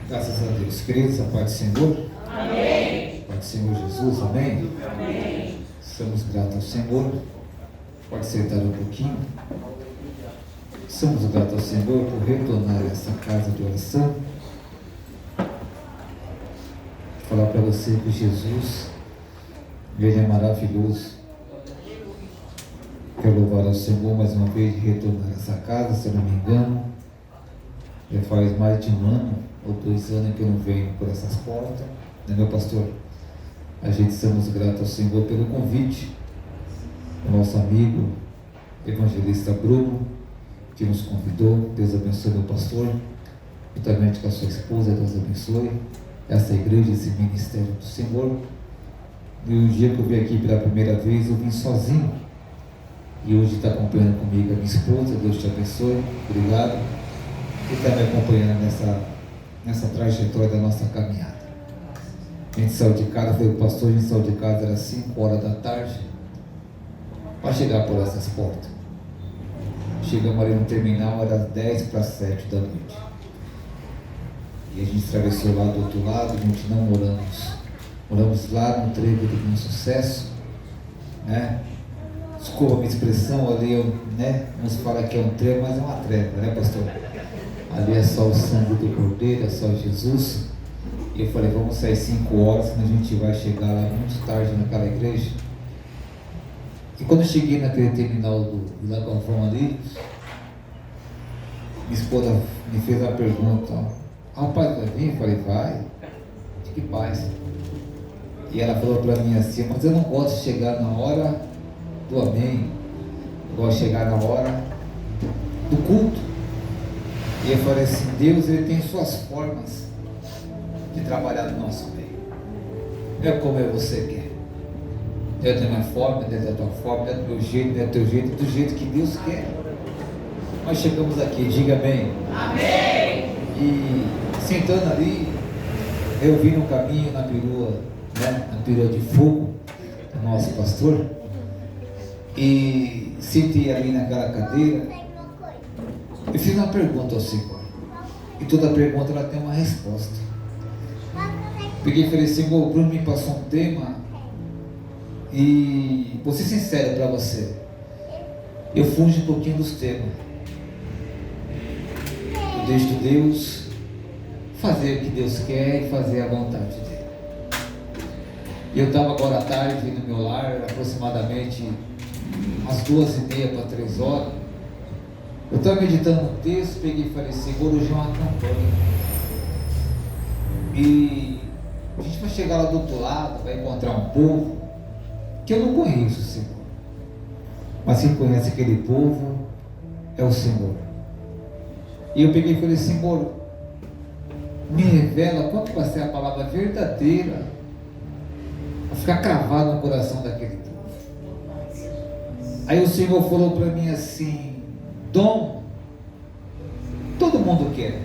Graças a Deus. Queridos, a paz do Senhor. Amém. A paz do Senhor Jesus. Amém. Amém. Somos gratos ao Senhor. Pode sentar um pouquinho. Somos gratos ao Senhor por retornar a essa casa de oração. Vou falar para você que Jesus, Ele é maravilhoso. Quero louvar ao Senhor mais uma vez de retornar a essa casa, se eu não me engano. Já faz mais de um ano ou 2 anos que eu não venho por essas portas, né, meu pastor? A gente somos gratos ao Senhor pelo convite do nosso amigo evangelista Bruno, que nos convidou. Deus abençoe meu pastor, juntamente com a sua esposa. Deus abençoe essa igreja, esse ministério do Senhor. E um dia que eu vim aqui pela primeira vez, eu vim sozinho, e hoje está acompanhando comigo a minha esposa. Deus te abençoe, obrigado, que está me acompanhando nessa trajetória da nossa caminhada. A gente saiu de casa, foi o pastor, a gente saiu de casa, era 5 horas da tarde, para chegar por essas portas. Chegamos ali no terminal, era 10 para 7 da noite. E a gente atravessou lá do outro lado. A gente não moramos lá no trevo do Bom Sucesso, né? Desculpa a minha expressão, ali, uns falam que é um trevo, mas é uma treva, né, pastor? Ali é só o sangue do Cordeiro, é só Jesus. E eu falei, vamos sair 5 horas, senão a gente vai chegar lá muito tarde naquela igreja. E quando eu cheguei naquele terminal do Galvão ali, minha esposa me fez a pergunta: rapaz, vai vir? Eu falei, vai, de que paz. E ela falou para mim assim: mas eu não gosto de chegar na hora do amém, eu gosto de chegar na hora do culto. E eu falei assim: Deus, Ele tem suas formas de trabalhar no nosso meio, não é como você quer. Deus tem a minha forma, Deus é a tua forma, Deus é do meu jeito, Deus é do teu jeito, do jeito que Deus quer. Nós chegamos aqui, diga amém. Amém. E sentando ali, eu vi no caminho, na perua, na perua de fogo do nosso pastor, e sentei ali naquela cadeira e fiz uma pergunta ao Senhor, e toda pergunta ela tem uma resposta. Peguei e falei: Senhor, o Bruno me passou um tema, e vou ser sincero para você, eu fujo um pouquinho dos temas. Eu deixo Deus fazer o que Deus quer e fazer a vontade dele. E eu estava agora à tarde no meu lar, aproximadamente às 2:30 para 3 horas. Eu estava meditando um texto, peguei e falei: Senhor, hoje é uma campanha, e a gente vai chegar lá do outro lado, vai encontrar um povo que eu não conheço, Senhor, mas quem conhece aquele povo é o Senhor. E eu peguei e falei: Senhor, me revela qual que vai ser a palavra verdadeira para ficar cravada no coração daquele povo. Aí o Senhor falou para mim assim: dom, todo mundo quer.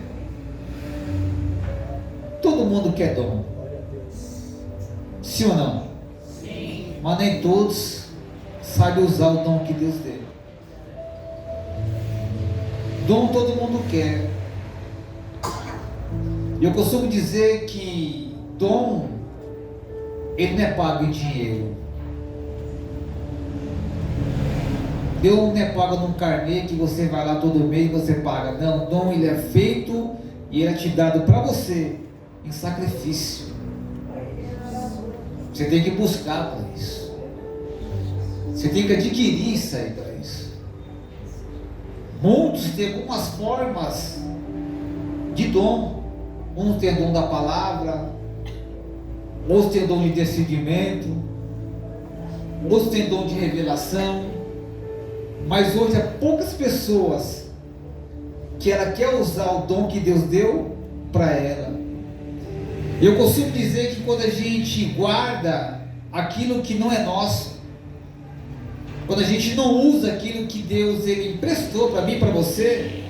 Todo mundo quer dom. Sim ou não? Sim. Mas nem todos sabem usar o dom que Deus deu. Dom todo mundo quer. E eu costumo dizer que dom, ele não é pago em dinheiro. Deus não é pago num carnê que você vai lá todo mês e você paga. Não, dom ele é feito e ele é te dado para você em sacrifício. Você tem que buscar para isso. Você tem que adquirir isso aí para isso. Muitos têm algumas formas de dom. Uns têm dom da palavra, outros têm dom de discernimento, outros têm dom de revelação. Mas hoje há poucas pessoas que ela quer usar o dom que Deus deu para ela. Eu costumo dizer que quando a gente guarda aquilo que não é nosso, quando a gente não usa aquilo que Deus ele emprestou para mim e para você,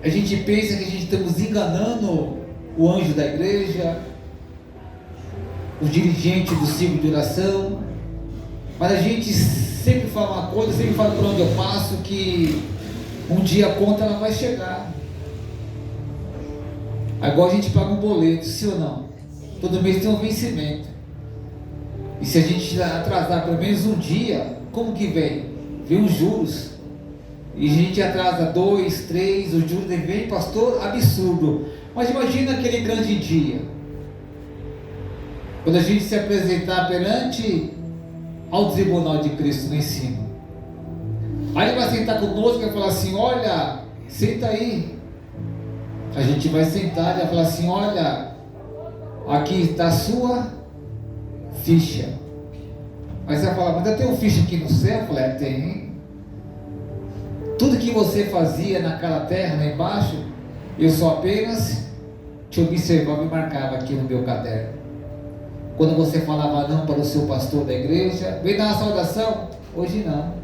a gente pensa que a gente estamos enganando o anjo da igreja, o dirigente do ciclo de oração, mas a gente sempre fala uma coisa, sempre fala por onde eu passo, que um dia a conta ela vai chegar. Agora a gente paga um boleto, sim ou não? Todo mês tem um vencimento. E se a gente atrasar pelo menos um dia, como que vem? Vem os juros. E a gente atrasa 2, 3, os juros vem, pastor, absurdo. Mas imagina aquele grande dia, quando a gente se apresentar perante ao tribunal de Cristo lá em cima. Aí ele vai sentar conosco e vai falar assim: olha, senta aí. A gente vai sentar e vai falar assim: olha, aqui está a sua ficha. Mas você vai falar: mas eu tenho ficha aqui no céu? Eu falei: tem. Tudo que você fazia naquela terra, lá embaixo, eu só apenas te observava e marcava aqui no meu caderno. Quando você falava não para o seu pastor da igreja, vem dar uma saudação? Hoje não.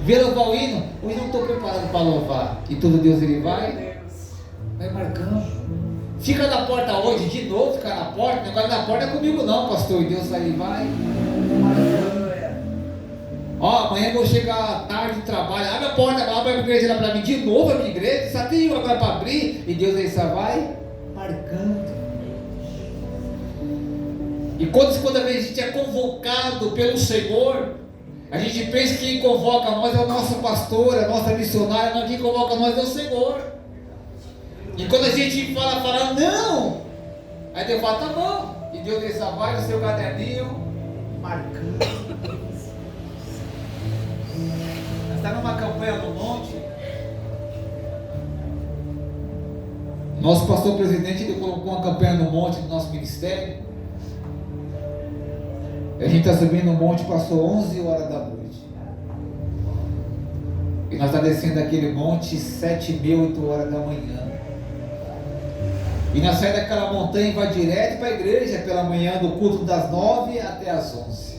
Vê louvar o hino? Hoje não estou preparado para louvar. E todo Deus ele vai marcando. Fica na porta hoje, de novo, fica na porta. O negócio da porta não é comigo não, pastor. E Deus aí vai. Ó, amanhã eu vou chegar tarde de trabalho. Abre a porta, abre a igreja lá para mim. De novo a minha igreja, só tem uma para abrir. E Deus aí só vai marcando. E quando a gente é convocado pelo Senhor, a gente pensa que quem convoca nós é o nosso pastor, é a nossa missionária. Não, quem convoca nós é o Senhor. E quando a gente fala não, aí Deus fala: tá bom. E Deus aí só vai no seu caderninho marcando. Está numa campanha no monte. Nosso pastor presidente ele colocou uma campanha no monte do nosso ministério. A gente está subindo no monte, passou 11 horas da noite. E nós estamos descendo aquele monte 7h30, 8 horas da manhã. E nós saímos daquela montanha e vai direto para a igreja pela manhã, do culto das 9 até as 11.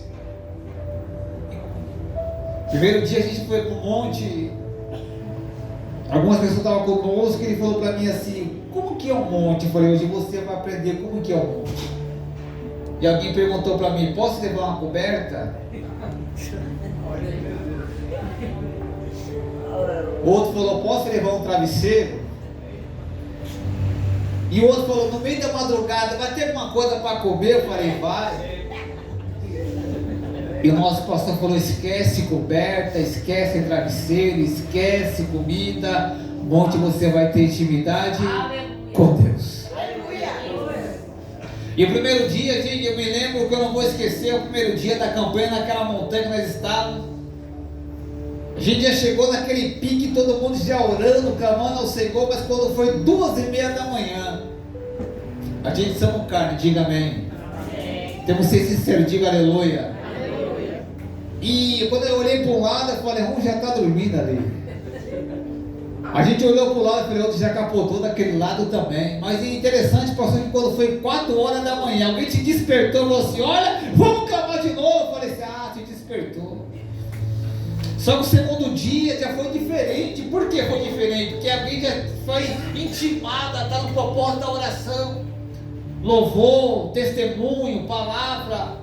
Primeiro dia a gente foi para o monte, algumas pessoas estavam conosco e ele falou para mim assim: como que é um monte? Eu falei: hoje você vai aprender como que é um monte. E alguém perguntou para mim: posso levar uma coberta? O outro falou: posso levar um travesseiro? E o outro falou: no meio da madrugada vai ter alguma coisa para comer? Eu falei: vai. E o nosso pastor falou: esquece coberta, esquece travesseiro, esquece comida. Monte você vai ter intimidade com Deus. E o primeiro dia, gente, eu me lembro que eu não vou esquecer o primeiro dia da campanha naquela montanha que nós estávamos. A gente já chegou naquele pique, todo mundo já orando, clamando ao Senhor, mas quando foi 2h30 da manhã, a gente somos carne, diga amém. Temos que ser sinceros, diga aleluia. E quando eu olhei para um lado, eu falei: já está dormindo ali. A gente olhou para o lado e falei: outro já capotou daquele lado também. Mas é interessante, pastor, que quando foi 4 horas da manhã, alguém te despertou e falou assim: olha, vamos clamar de novo. Eu falei assim: te despertou. Só que o segundo dia já foi diferente. Por que foi diferente? Porque alguém já foi intimada, está no propósito da oração. Louvor, testemunho, palavra.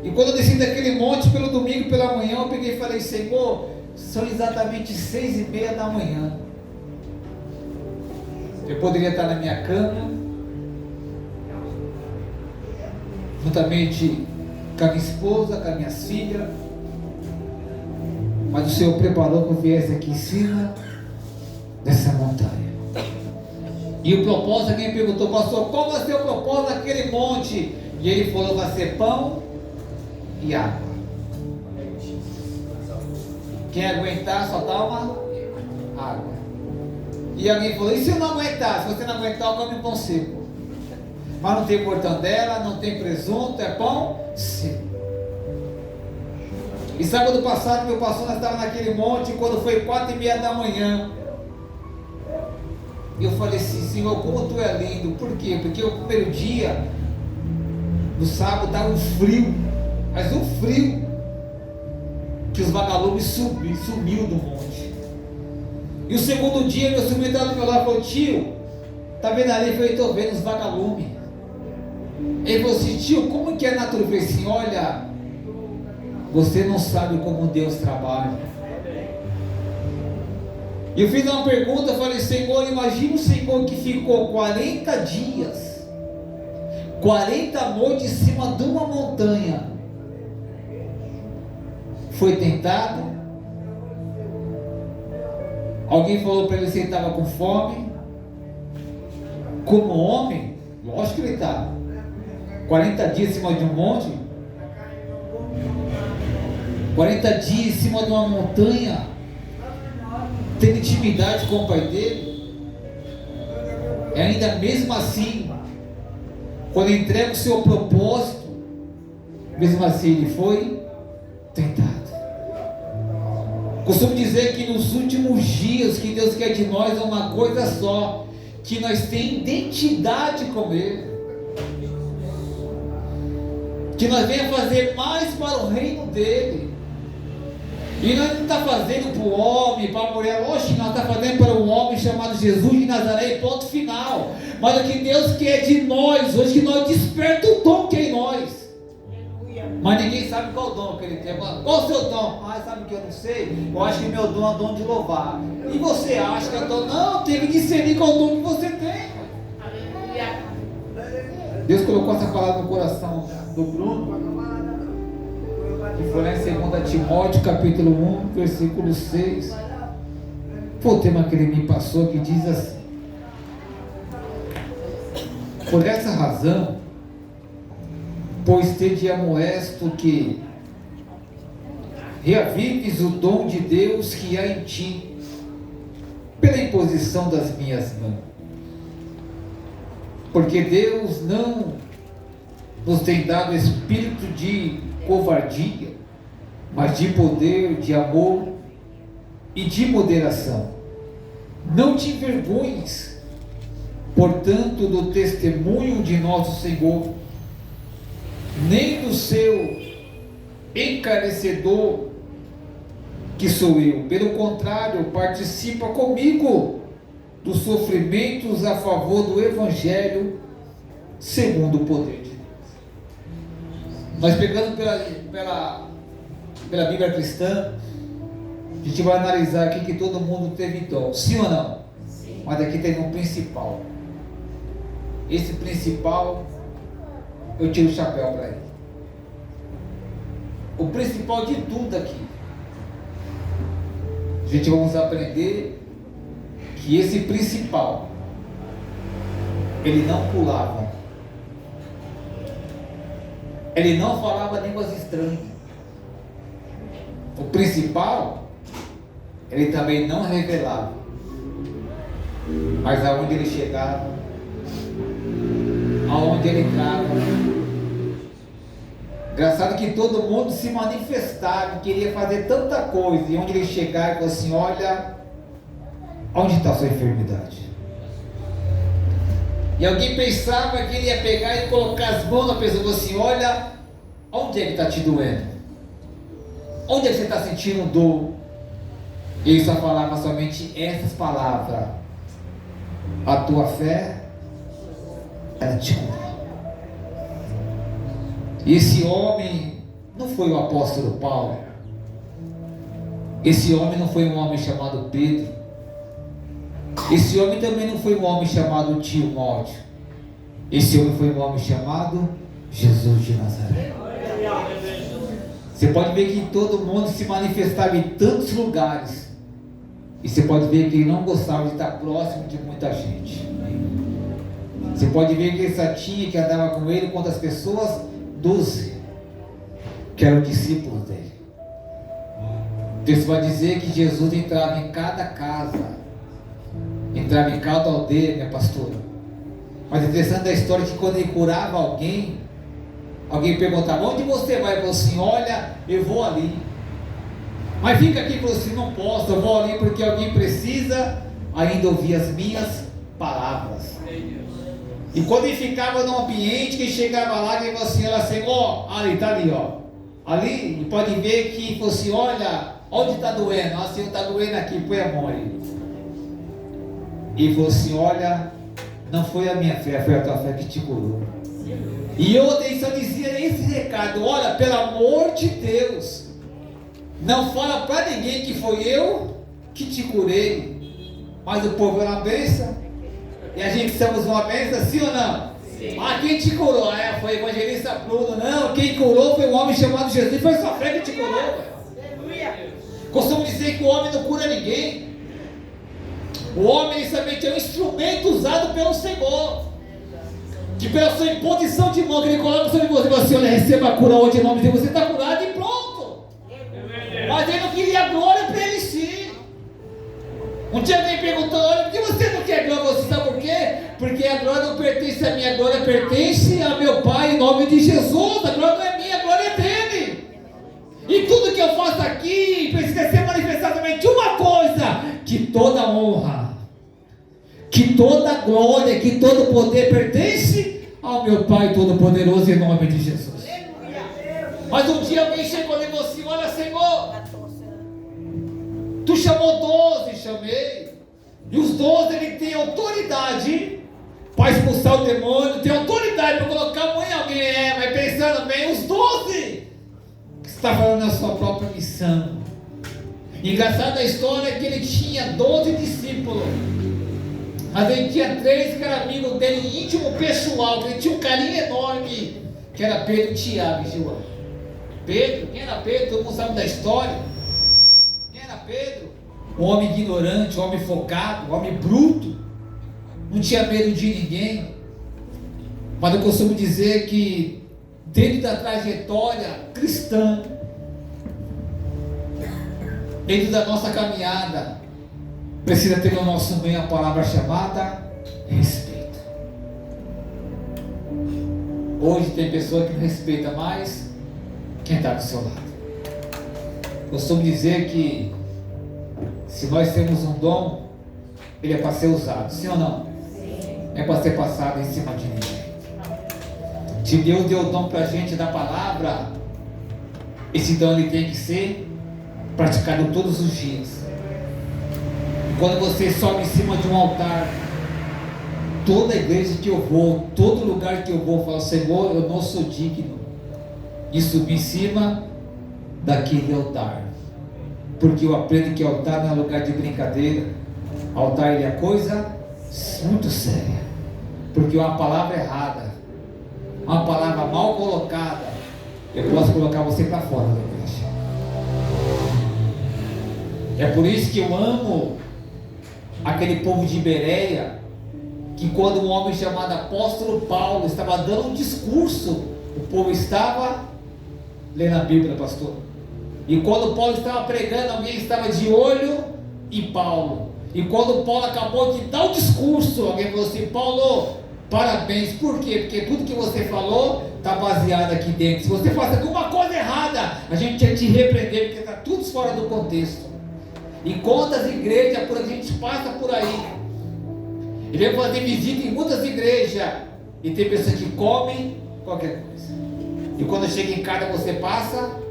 E quando eu desci daquele monte pelo domingo pela manhã, eu peguei e falei: Senhor, são exatamente 6h30 da manhã. Eu poderia estar na minha cama, juntamente com a minha esposa, com as minhas filhas, mas o Senhor preparou que eu viesse aqui em cima dessa montanha. E o propósito, alguém perguntou: pastor, qual vai ser o propósito daquele monte? E ele falou: vai ser pão e água. Quem aguentar só toma água. E alguém falou: e se eu não aguentar? Se você não aguentar, eu como pão seco. Mas não tem mortandela, não tem presunto, é pão seco. E sábado passado, meu pastor, nós estávamos naquele monte, quando foi 4h30 da manhã. E eu falei assim: Senhor, como tu é lindo. Por quê? Porque o primeiro dia, no sábado, estava um frio. Mas um frio que os vagalumes sumiu do monte. E o segundo dia, meu sobrinho estava do meu lado e falou: tio, Tá vendo ali? Eu falei, estou vendo os vagalumes. Ele falou assim, tio, como que é a natureza? Eu falei assim, olha, você não sabe como Deus trabalha. E eu fiz uma pergunta, eu falei, Senhor, imagina o Senhor que ficou 40 dias, 40 noites em cima de uma montanha. Foi tentado. Alguém falou para ele se ele estava com fome. Como homem, lógico que ele estava. 40 dias em cima de um monte. 40 dias em cima de uma montanha. Tendo intimidade com o pai dele. E ainda mesmo assim, quando entrega o seu propósito, mesmo assim ele foi tentado. Costumo dizer que nos últimos dias, que Deus quer de nós é uma coisa só, que nós tenhamos identidade com Ele, que nós venhamos fazer mais para o reino dEle. E nós não estamos fazendo para o homem, para a mulher, hoje nós estamos fazendo para um homem chamado Jesus de Nazaré, ponto final. Mas o que Deus quer de nós hoje, que nós despertamos o dom que é em nós. Mas ninguém sabe qual dom que ele tem. Qual o seu dom? Ah, sabe que eu não sei? Eu acho que meu dom é o dom de louvar. E você acha que é o dom? Não, tem que discernir qual dom que você tem. Deus colocou essa palavra no coração do Bruno, que foi lá em 2 Timóteo capítulo 1, versículo 6. Foi o tema que ele me passou, que diz assim: por essa razão, pois tende amoesto que reavives o dom de Deus que há em ti, pela imposição das minhas mãos. Porque Deus não nos tem dado espírito de covardia, mas de poder, de amor e de moderação. Não te envergonhes, portanto, do testemunho de nosso Senhor, nem do seu encarecedor, que sou eu. Pelo contrário, participa comigo dos sofrimentos a favor do Evangelho, segundo o poder de Deus. Nós pegando pela Bíblia cristã, a gente vai analisar aqui que todo mundo teve dom, sim ou não? Sim. Mas aqui tem um principal. Esse principal, eu tiro o chapéu para ele. O principal de tudo aqui, a gente vamos aprender que esse principal, ele não pulava, ele não falava línguas estranhas. O principal, ele também não revelava, mas aonde ele chegava, aonde ele entrava, engraçado que todo mundo se manifestava, queria fazer tanta coisa, e onde ele chegava, ele falou assim: olha, onde está a sua enfermidade? E alguém pensava que ele ia pegar e colocar as mãos na pessoa, falou assim: olha, onde é que está te doendo? Onde é que você está sentindo dor? E ele só falava somente essas palavras: a tua fé, ela te cura. E esse homem não foi o apóstolo Paulo. Esse homem não foi um homem chamado Pedro. Esse homem também não foi um homem chamado Timóteo. Esse homem foi um homem chamado Jesus de Nazaré. Você pode ver que todo mundo se manifestava em tantos lugares, e você pode ver que ele não gostava de estar próximo de muita gente. Você pode ver que ele só tinha que andava com ele quantas pessoas? 12, que eram discípulos dele. Deus vai dizer que Jesus entrava em cada casa, entrava em cada aldeia, minha pastora. Mas interessante da história é que quando ele curava alguém perguntava: onde você vai? Ele falou assim: olha, eu vou ali. Mas fica aqui. Ele falou assim: não posso, eu vou ali porque alguém precisa ainda ouvir as minhas palavras. E quando ele ficava num ambiente, que ele chegava lá, ele falou assim: olha, Senhor, ali, está ali, ó. Ali, e pode ver que ele falou assim: olha, onde está doendo? Assim, está doendo aqui, põe a mão aí. E falou assim: olha, não foi a minha fé, foi a tua fé que te curou. E eu só dizia esse recado: olha, pelo amor de Deus, não fala para ninguém que foi eu que te curei. Mas o povo é uma bênção, e a gente somos uma bênção, sim ou não? Sim. Ah, quem te curou? Foi o evangelista Bruno. Não, quem curou foi um homem chamado Jesus. Foi sua fé que te curou. Costumo dizer que o homem não cura ninguém. O homem somente é um instrumento usado pelo Senhor, que pela sua imposição de mão que ele coloca sobre você, você, olha, receba a cura hoje em nome de Deus, você está curado e pronto. Mas ele não queria glória para ele sim. Um dia alguém perguntou: olha, por que você não quer glória? Você sabe por quê? Porque a glória não pertence a mim, a glória pertence a meu Pai em nome de Jesus. A glória não é minha, a glória é dele. E tudo que eu faço aqui precisa ser manifestado somente uma coisa: que toda honra, que toda glória, que todo poder pertence ao meu Pai Todo-Poderoso em nome de Jesus. Mas um dia alguém chegou e falou assim: olha, Senhor, tu chamou 12, chamei. E os 12, ele tem autoridade para expulsar o demônio, tem autoridade para colocar a mão em alguém. Mas pensando bem, os 12 que está falando a sua própria missão. Engraçado a história é que ele tinha 12 discípulos, mas ele tinha 3 que eram amigos dele, íntimo pessoal, que ele tinha um carinho enorme, que era Pedro, Tiago e João. Pedro, quem era Pedro? Todo mundo sabe da história. Quem era Pedro? Um homem ignorante, um homem focado, um homem bruto, não tinha medo de ninguém. Mas eu costumo dizer que dentro da trajetória cristã, dentro da nossa caminhada, precisa ter no nosso meio a palavra chamada respeito. Hoje tem pessoa que não respeita mais quem está do seu lado. Costumo dizer que se nós temos um dom, ele é para ser usado, sim ou não? Sim. É para ser passado em cima de ninguém. Se Deus deu o dom para a gente da palavra, esse dom ele tem que ser praticado todos os dias. Quando você sobe em cima de um altar, toda igreja que eu vou, todo lugar que eu vou, eu falo: Senhor, eu não sou digno de subir em cima daquele altar, porque eu aprendo que altar não é lugar de brincadeira. Altar ele é coisa muito séria, porque uma palavra errada, uma palavra mal colocada, eu posso colocar você para fora da igreja. É por isso que eu amo aquele povo de Bereia, que quando um homem chamado apóstolo Paulo estava dando um discurso, o povo estava lendo a Bíblia, pastor. E quando Paulo estava pregando, alguém estava de olho em Paulo. E quando Paulo acabou de dar o discurso, alguém falou assim: Paulo, parabéns. Por quê? Porque tudo que você falou está baseado aqui dentro. Se você faz alguma coisa errada, a gente ia te repreender, porque está tudo fora do contexto. E quantas igrejas por a gente passa por aí, e vem fazer visita em muitas igrejas, e tem pessoas que comem qualquer coisa, e quando chega em casa você passa,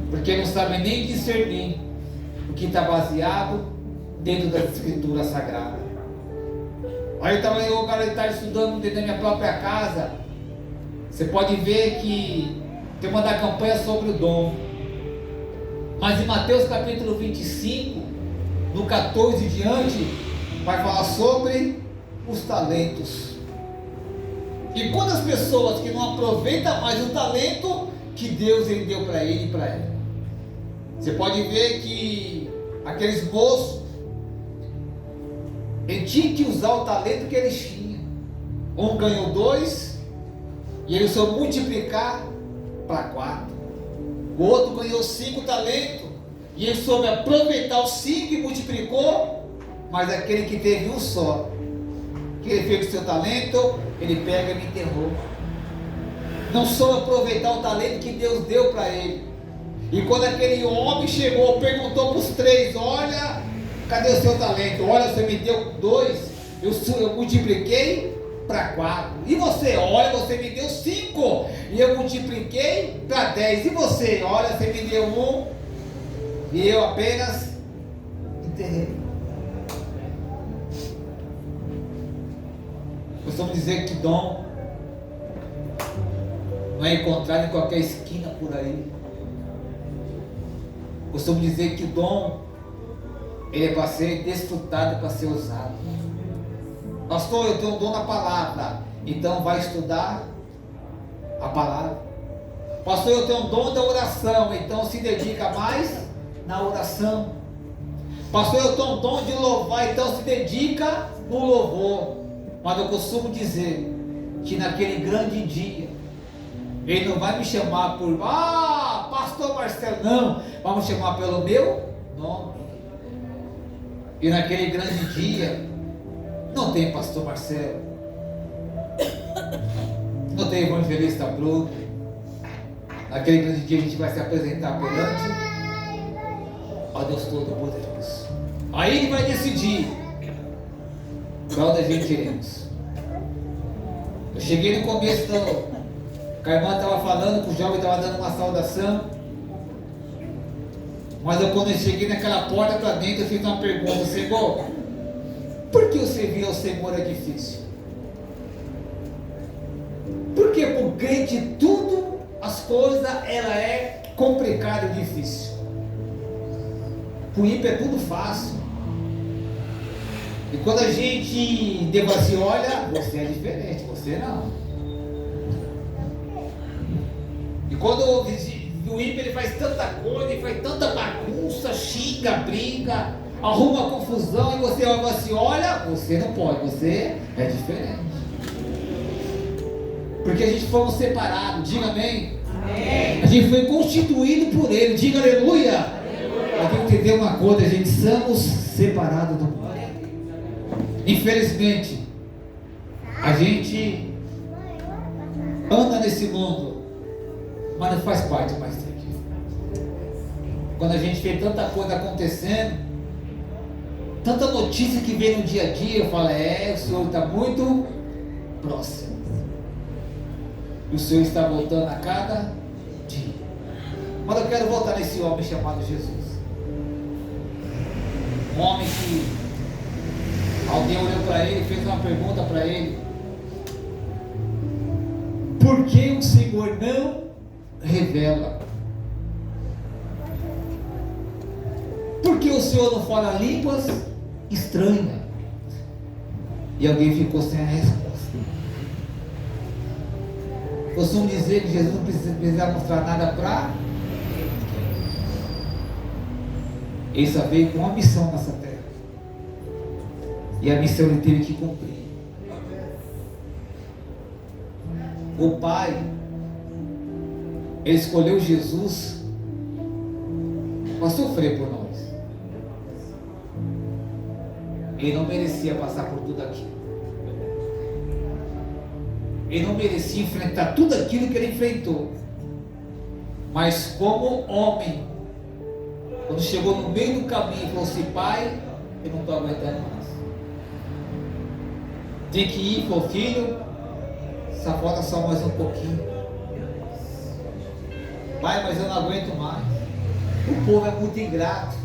porque não sabe nem discernir o que está baseado dentro da escritura sagrada. Aí o cara está estudando dentro da minha própria casa. Você pode ver que tem uma da campanha sobre o dom, mas em Mateus capítulo 25, no 14 diante, vai falar sobre os talentos. E quantas pessoas que não aproveitam mais o talento que Deus ele deu para ele e para ela. Você pode ver que aqueles moços, ele tinha que usar o talento que eles tinham. Um ganhou 2 e ele soube multiplicar para 4. O outro ganhou 5 talentos e ele soube aproveitar os 5 e multiplicou. Mas aquele que teve um só, que ele fez o seu talento, ele pega e me interrompe. Não soube aproveitar o talento que Deus deu para ele. E quando aquele homem chegou, perguntou para os 3: olha, cadê o seu talento? Olha, você me deu 2, eu multipliquei para 4. E você? Olha, você me deu 5 e eu multipliquei para 10. E você? Olha, você me deu 1 e eu apenas enterrei. Costumo dizer que dom não é encontrado em qualquer esquina por aí. Costumo dizer que o dom, ele é para ser desfrutado, para ser usado. Pastor, eu tenho um dom na palavra, então vai estudar a palavra. Pastor, eu tenho um dom da oração, então se dedica mais na oração. Pastor, eu tenho um dom de louvar, então se dedica no louvor. Mas eu costumo dizer que naquele grande dia, Ele não vai me chamar por Pastor Marcelo, não, vai me chamar pelo meu nome. E naquele grande dia não tem Pastor Marcelo, não tem Evangelista Bruno. Naquele grande dia a gente vai se apresentar perante ao Deus Todo-Poderoso. Aí Ele vai decidir para onde a gente iremos. Eu cheguei no começo que a irmã estava falando, que o jovem estava dando uma saudação. Mas quando eu cheguei naquela porta para dentro, eu fiz uma pergunta: Senhor, por que eu servir ao Senhor é difícil? Porque para o crente tudo, as coisas, ela é complicada e difícil. Para o ímpio é tudo fácil. E quando a gente se olha, você é diferente, você não. E quando o ímpio ele faz tanta coisa, ele faz tanta bagunça, xinga, briga, arruma confusão, e você se olha, você não pode, você é diferente. Porque a gente fomos separados, diga amém. Amém. A gente foi constituído por Ele, diga aleluia. Para quem entender uma coisa, a gente somos separados do mundo. Infelizmente, a gente anda nesse mundo, mas não faz parte mais dele. Quando a gente vê tanta coisa acontecendo, tanta notícia que vem no dia a dia, eu falo, o Senhor está muito próximo. E o Senhor está voltando a cada dia. Mas eu quero voltar nesse homem chamado Jesus. Um homem que alguém olhou para ele e fez uma pergunta para ele: por que o Senhor não revela? Por que o Senhor não fala línguas estranhas? E alguém ficou sem a resposta. Costumo dizer que Jesus não precisa mostrar nada para ele. Só veio com uma missão nessa terra. E a missão ele teve que cumprir. O Pai, Ele escolheu Jesus para sofrer por nós. Ele não merecia passar por tudo aquilo. Ele não merecia enfrentar tudo aquilo que ele enfrentou. Mas como homem, quando chegou no meio do caminho, falou assim: Pai, eu não estou aguentando mais. Tem que ir, falou: filho, só falta só mais um pouquinho. Pai, mas eu não aguento mais. O povo é muito ingrato.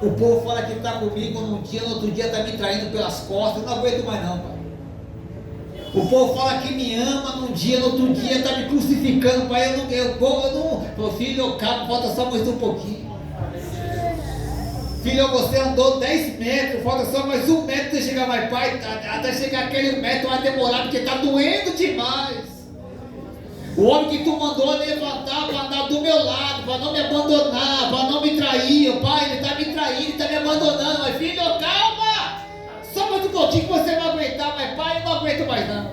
O povo fala que está comigo num dia, no outro dia está me traindo pelas costas. Eu não aguento mais não, pai. O povo fala que me ama num dia, no outro dia está me crucificando, pai. Eu não. Meu filho, eu cabo, falta só mais um pouquinho. Filho, você andou 10 metros, falta só mais 1 metro para chegar mais, pai. Até chegar aquele 1 metro vai demorar, porque está doendo demais. O homem que tu mandou levantar para andar do meu lado, para não me abandonar, para não me trair, pai, ele está me traindo, ele está me abandonando. Mas filho, calma, só mais um pouquinho que você vai aguentar, mas pai, eu não aguento mais não.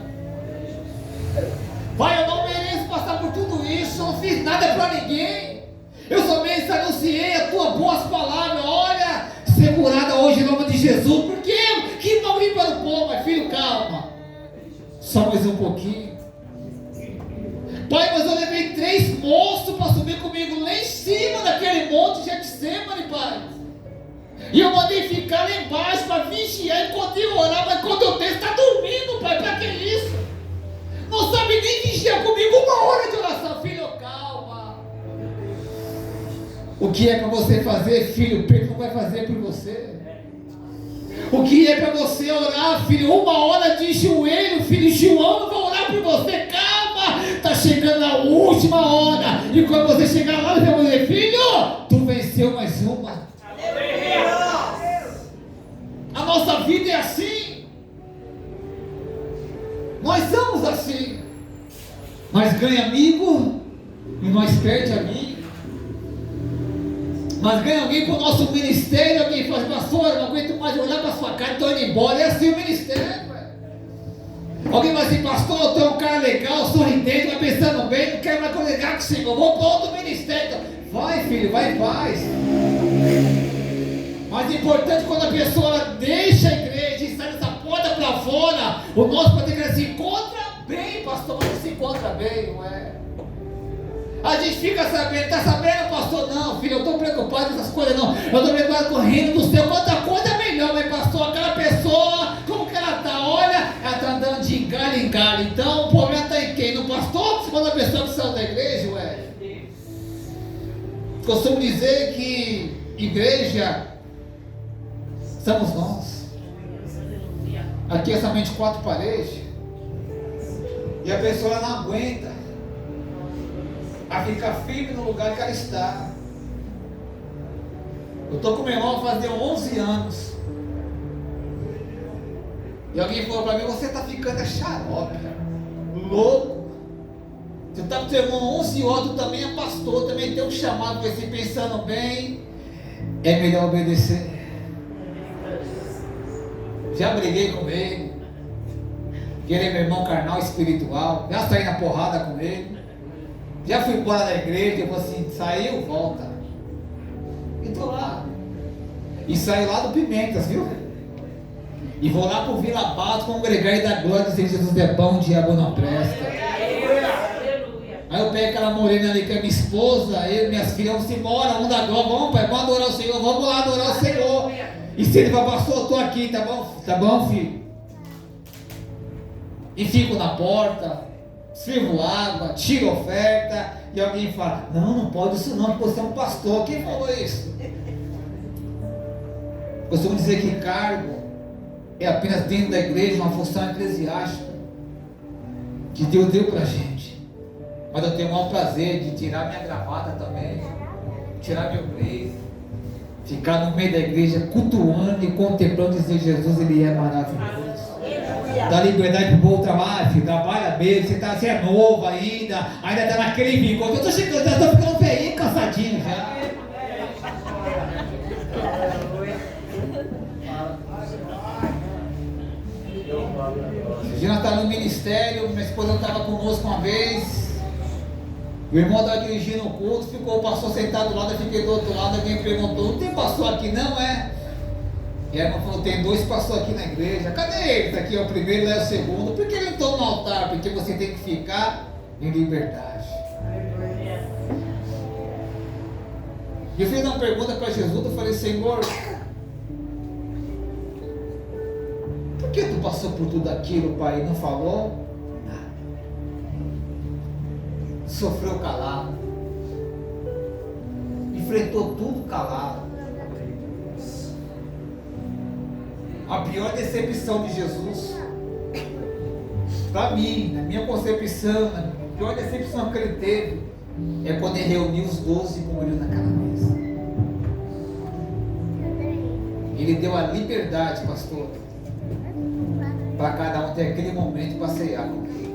Pai, eu não mereço passar por tudo isso, eu não fiz nada para ninguém. Eu somente anunciei as tuas boas palavras, olha, segurada hoje em nome de Jesus, porque que não vim para o povo, mas filho, calma, só mais um pouquinho. Pai, mas eu levei 3 monstros para subir comigo lá em cima daquele monte de Getsemane, pai. E eu mandei ficar lá embaixo para vigiar enquanto eu orar, mas quando eu desço, está dormindo, pai, para que isso? Não sabe nem vigiar comigo 1 hora de oração, filho, calma. O que é para você fazer, filho, Pedro não vai fazer por você. O que é para você orar, filho? 1 hora de joelho, filho. João vai orar por você. Calma, está chegando a última hora. E quando você chegar lá, você vai dizer: filho, tu venceu mais uma. A nossa vida é assim. Nós somos assim. Nós ganha amigo e nós perde amigo. Mas ganha alguém com o nosso ministério, alguém fala: pastor, eu não aguento mais olhar para sua cara, estou indo embora. É assim o ministério. Alguém vai dizer: pastor, eu tenho um cara legal, sorridente, vai pensando bem, não quero mais congregar com o Senhor, vou para outro ministério. Vai, filho, vai em paz. Mas é importante, quando a pessoa deixa a igreja e sai dessa porta para fora, o nosso pastor se encontra bem, pastor, mas não se encontra bem, não é? A gente fica sabendo, está sabendo, pastor? Não, filho, eu estou preocupado com essas coisas, não. Eu estou preocupado com o reino do céu. Quanta coisa é melhor, mas pastor, aquela pessoa, como que ela está? Olha, ela está andando de galho em galho. Então, o problema está em quem? No pastor ou na pessoa que saiu da igreja, ué? Costumo dizer que igreja somos nós. Aqui é somente 4 paredes. E a pessoa não aguenta a ficar firme no lugar que ela está. Eu estou com meu irmão fazendo 11 anos. E alguém falou para mim: você está ficando xarope, louco. Você está com seu irmão 11 anos, tu também é pastor, também tem um chamado para você, pensando bem. É melhor obedecer. Já briguei com ele. Ele é meu irmão carnal espiritual. Já saí na porrada com ele. Já fui embora da igreja. Eu falei assim: saiu, volta. E estou lá. E saí lá do Pimentas, viu? E vou lá para o Vila Pato congregar e dar glória, dizer: Jesus é bom, o diabo não presta. Aí eu pego aquela morena ali que é minha esposa, eu e minhas filhas, vamos embora, vamos dar glória, vamos, pai, vamos adorar o Senhor, vamos lá adorar o Senhor. E se ele vai: pastor, eu estou aqui, tá bom? Tá bom, filho? E fico na porta, sirvo água, tiro oferta, e alguém fala: não pode isso não, porque você é um pastor. Quem falou isso? Costumo dizer que cargo é apenas dentro da igreja uma função eclesiástica que Deus deu para a gente. Mas eu tenho o maior prazer de tirar minha gravata também, tirar meu blazer, ficar no meio da igreja cultuando e contemplando, dizer: Jesus, Ele é maravilhoso. Dá liberdade para o povo trabalhar, filho, trabalha mesmo, você é novo ainda está naquele vigor. Eu estou chegando, eu estou ficando velhinho, cansadinho já. Esse dia nós estávamos no ministério, minha esposa estava conosco uma vez. O irmão estava dirigindo o culto, ficou o pastor sentado do lado, eu fiquei do outro lado. Alguém perguntou: não tem pastor aqui não, é? E a irmã falou: tem 2 pastores aqui na igreja. Cadê eles? Aqui é o primeiro, lá é o segundo. Por que eles não estão no altar? Porque você tem que ficar em liberdade. E eu fiz uma pergunta para Jesus, eu falei: Senhor, por que tu passou por tudo aquilo, Pai, e não falou nada? Sofreu calado, enfrentou tudo calado. A pior decepção de Jesus, para mim, na minha concepção, a pior decepção que ele teve é quando ele reuniu os 12 com ele naquela mesa. Ele deu a liberdade, pastor, para cada um ter aquele momento para ceiar com ele.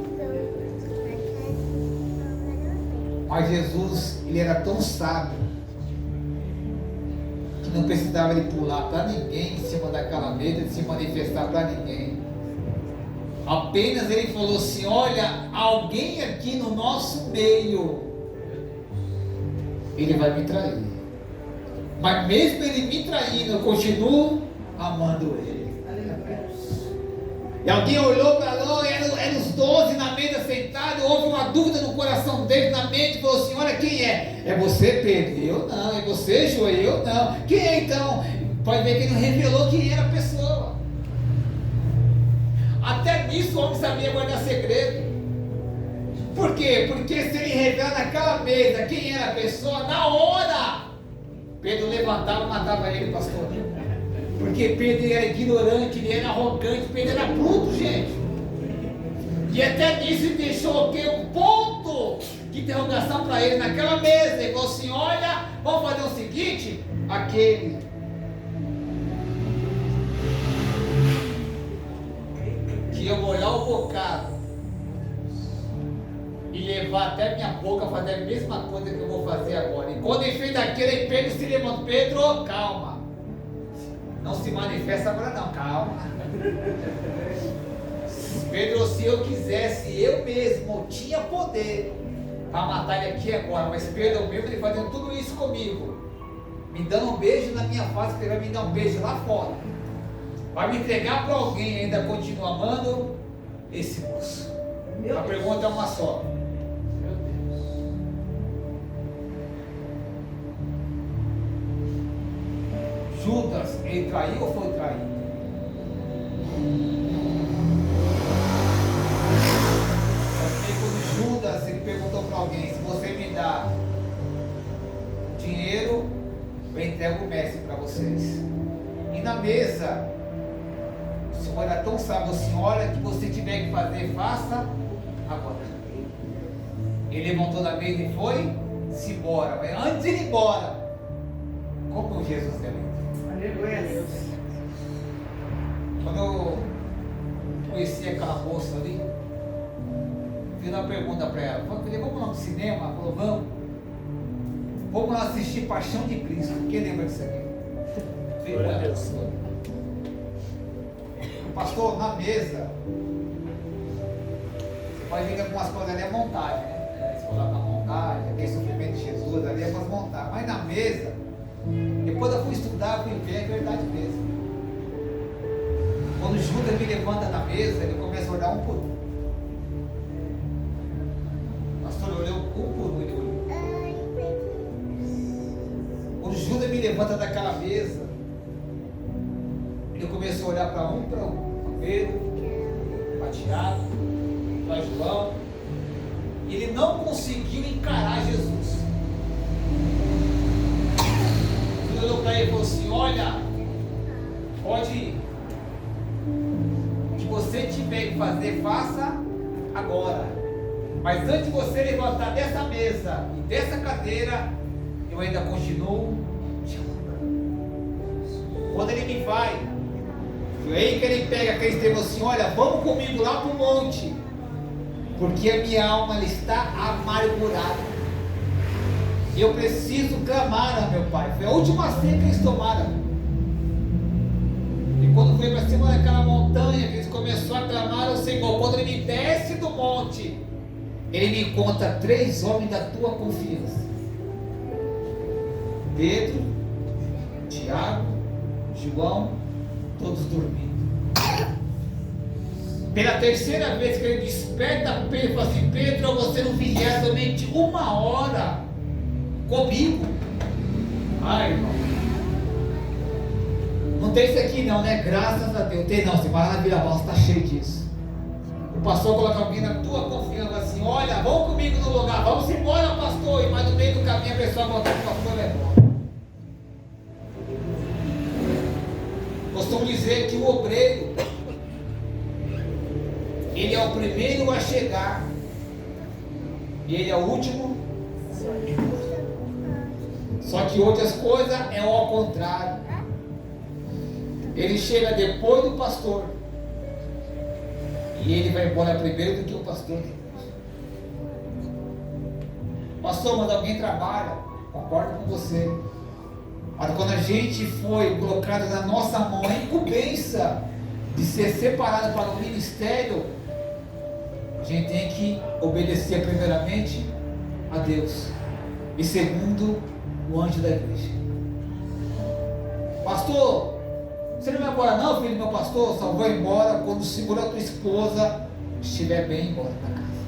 Mas Jesus, ele era tão sábio que não precisava ele pular para ninguém em cima daquela mesa, de se manifestar para ninguém. Apenas ele falou assim: olha, alguém aqui no nosso meio, ele vai me trair. Mas mesmo ele me traindo, eu continuo amando ele. E alguém olhou para lá, eram os 12 na mesa sentados, houve uma dúvida no coração dele, na mente, falou assim: olha, quem é? É você, Pedro? Eu não. É você, João? Eu não. Quem é então? Pode ver que ele não revelou quem era a pessoa. Até nisso o homem sabia guardar segredo. Por quê? Porque se ele revela naquela mesa quem era a pessoa, na hora Pedro levantava e matava ele, pastor. Porque Pedro era ignorante, ele era arrogante, Pedro era bruto, gente. E até nisso ele deixou um ponto de interrogação para ele naquela mesa. Ele falou assim: olha, vamos fazer o seguinte, aquele que eu molhar o bocado e levar até minha boca, fazer a mesma coisa que eu vou fazer agora. E quando ele fez daquele, Pedro se levantou. Pedro, calma, não se manifesta agora não, calma. Pedro, se eu quisesse, eu mesmo tinha poder para matar ele aqui agora, mas Pedro mesmo, ele fazendo tudo isso comigo, me dando um beijo na minha face, porque ele vai me dar um beijo lá fora, vai me entregar para alguém e ainda continua amando esse moço. A pergunta é uma só: Judas, ele traiu ou foi traído? Judas, ele perguntou para alguém: se você me dá dinheiro, eu entrego o mestre para vocês. E na mesa, o Senhor era tão sábio assim: olha, que você tiver que fazer, faça agora. Ele levantou da mesa e foi-se embora. Mas antes de ir embora, como Jesus é lindo. Aleluia. Quando eu conheci aquela moça ali, fiz uma pergunta para ela: vamos lá no cinema? Ela falou: vamos lá assistir Paixão de Cristo. Quem lembra disso aqui? Pastor, na mesa você pode ver que algumas coisas ali é montagem, né? Você coloca a montagem, aquele sofrimento de Jesus ali é para montar. Mas na mesa, depois eu fui estudar, fui ver, é verdade mesmo. Quando Judas me levanta na mesa, ele começa a olhar um por um. O pastor olhou um por um, ele olhou. Quando Judas me levanta daquela mesa, ele começou a olhar para um, para Pedro, para Tiago, para João. E ele não conseguiu encarar Jesus. Ele olhou para ele e falou assim: olha, pode ir. O que você tiver que fazer, faça agora. Mas antes de você levantar dessa mesa e dessa cadeira, eu ainda continuo te amando. Quando ele me vai, foi aí que ele pega aquele termo assim: olha, vamos comigo lá para o monte, porque a minha alma ela está amargurada. E eu preciso clamar a meu Pai. Foi a última ceia que eles tomaram. E quando foi para cima daquela montanha, que eles começaram a clamar ao Senhor, quando ele me desce do monte, ele me encontra 3 homens da tua confiança: Pedro, Tiago, João, todos dormindo. Pela terceira vez que ele desperta Pedro, fala assim: Pedro, você não vigia somente 1 hora comigo? Ai, irmão, não tem isso aqui não, né? Graças a Deus. Tem não, você vai lá na Vila Balsa, está cheio disso. O pastor coloca alguém na tua confiança assim: olha, vamos comigo no lugar, vamos embora, pastor. E mas no meio do caminho a pessoa volta, o pastor é bom. Costumo dizer que o obreiro, ele é o primeiro a chegar e ele é o último. Só que hoje as coisas é ao contrário. Ele chega depois do pastor e ele vai embora primeiro do que o pastor. Pastor, mas alguém trabalha, concordo com você. Mas quando a gente foi colocado na nossa mão a incumbência de ser separado para o ministério, a gente tem que obedecer primeiramente a Deus e segundo o anjo da igreja. Pastor, você não vai embora não, filho do meu pastor? Só vou embora quando o Senhor, a tua esposa, estiver bem embora para casa.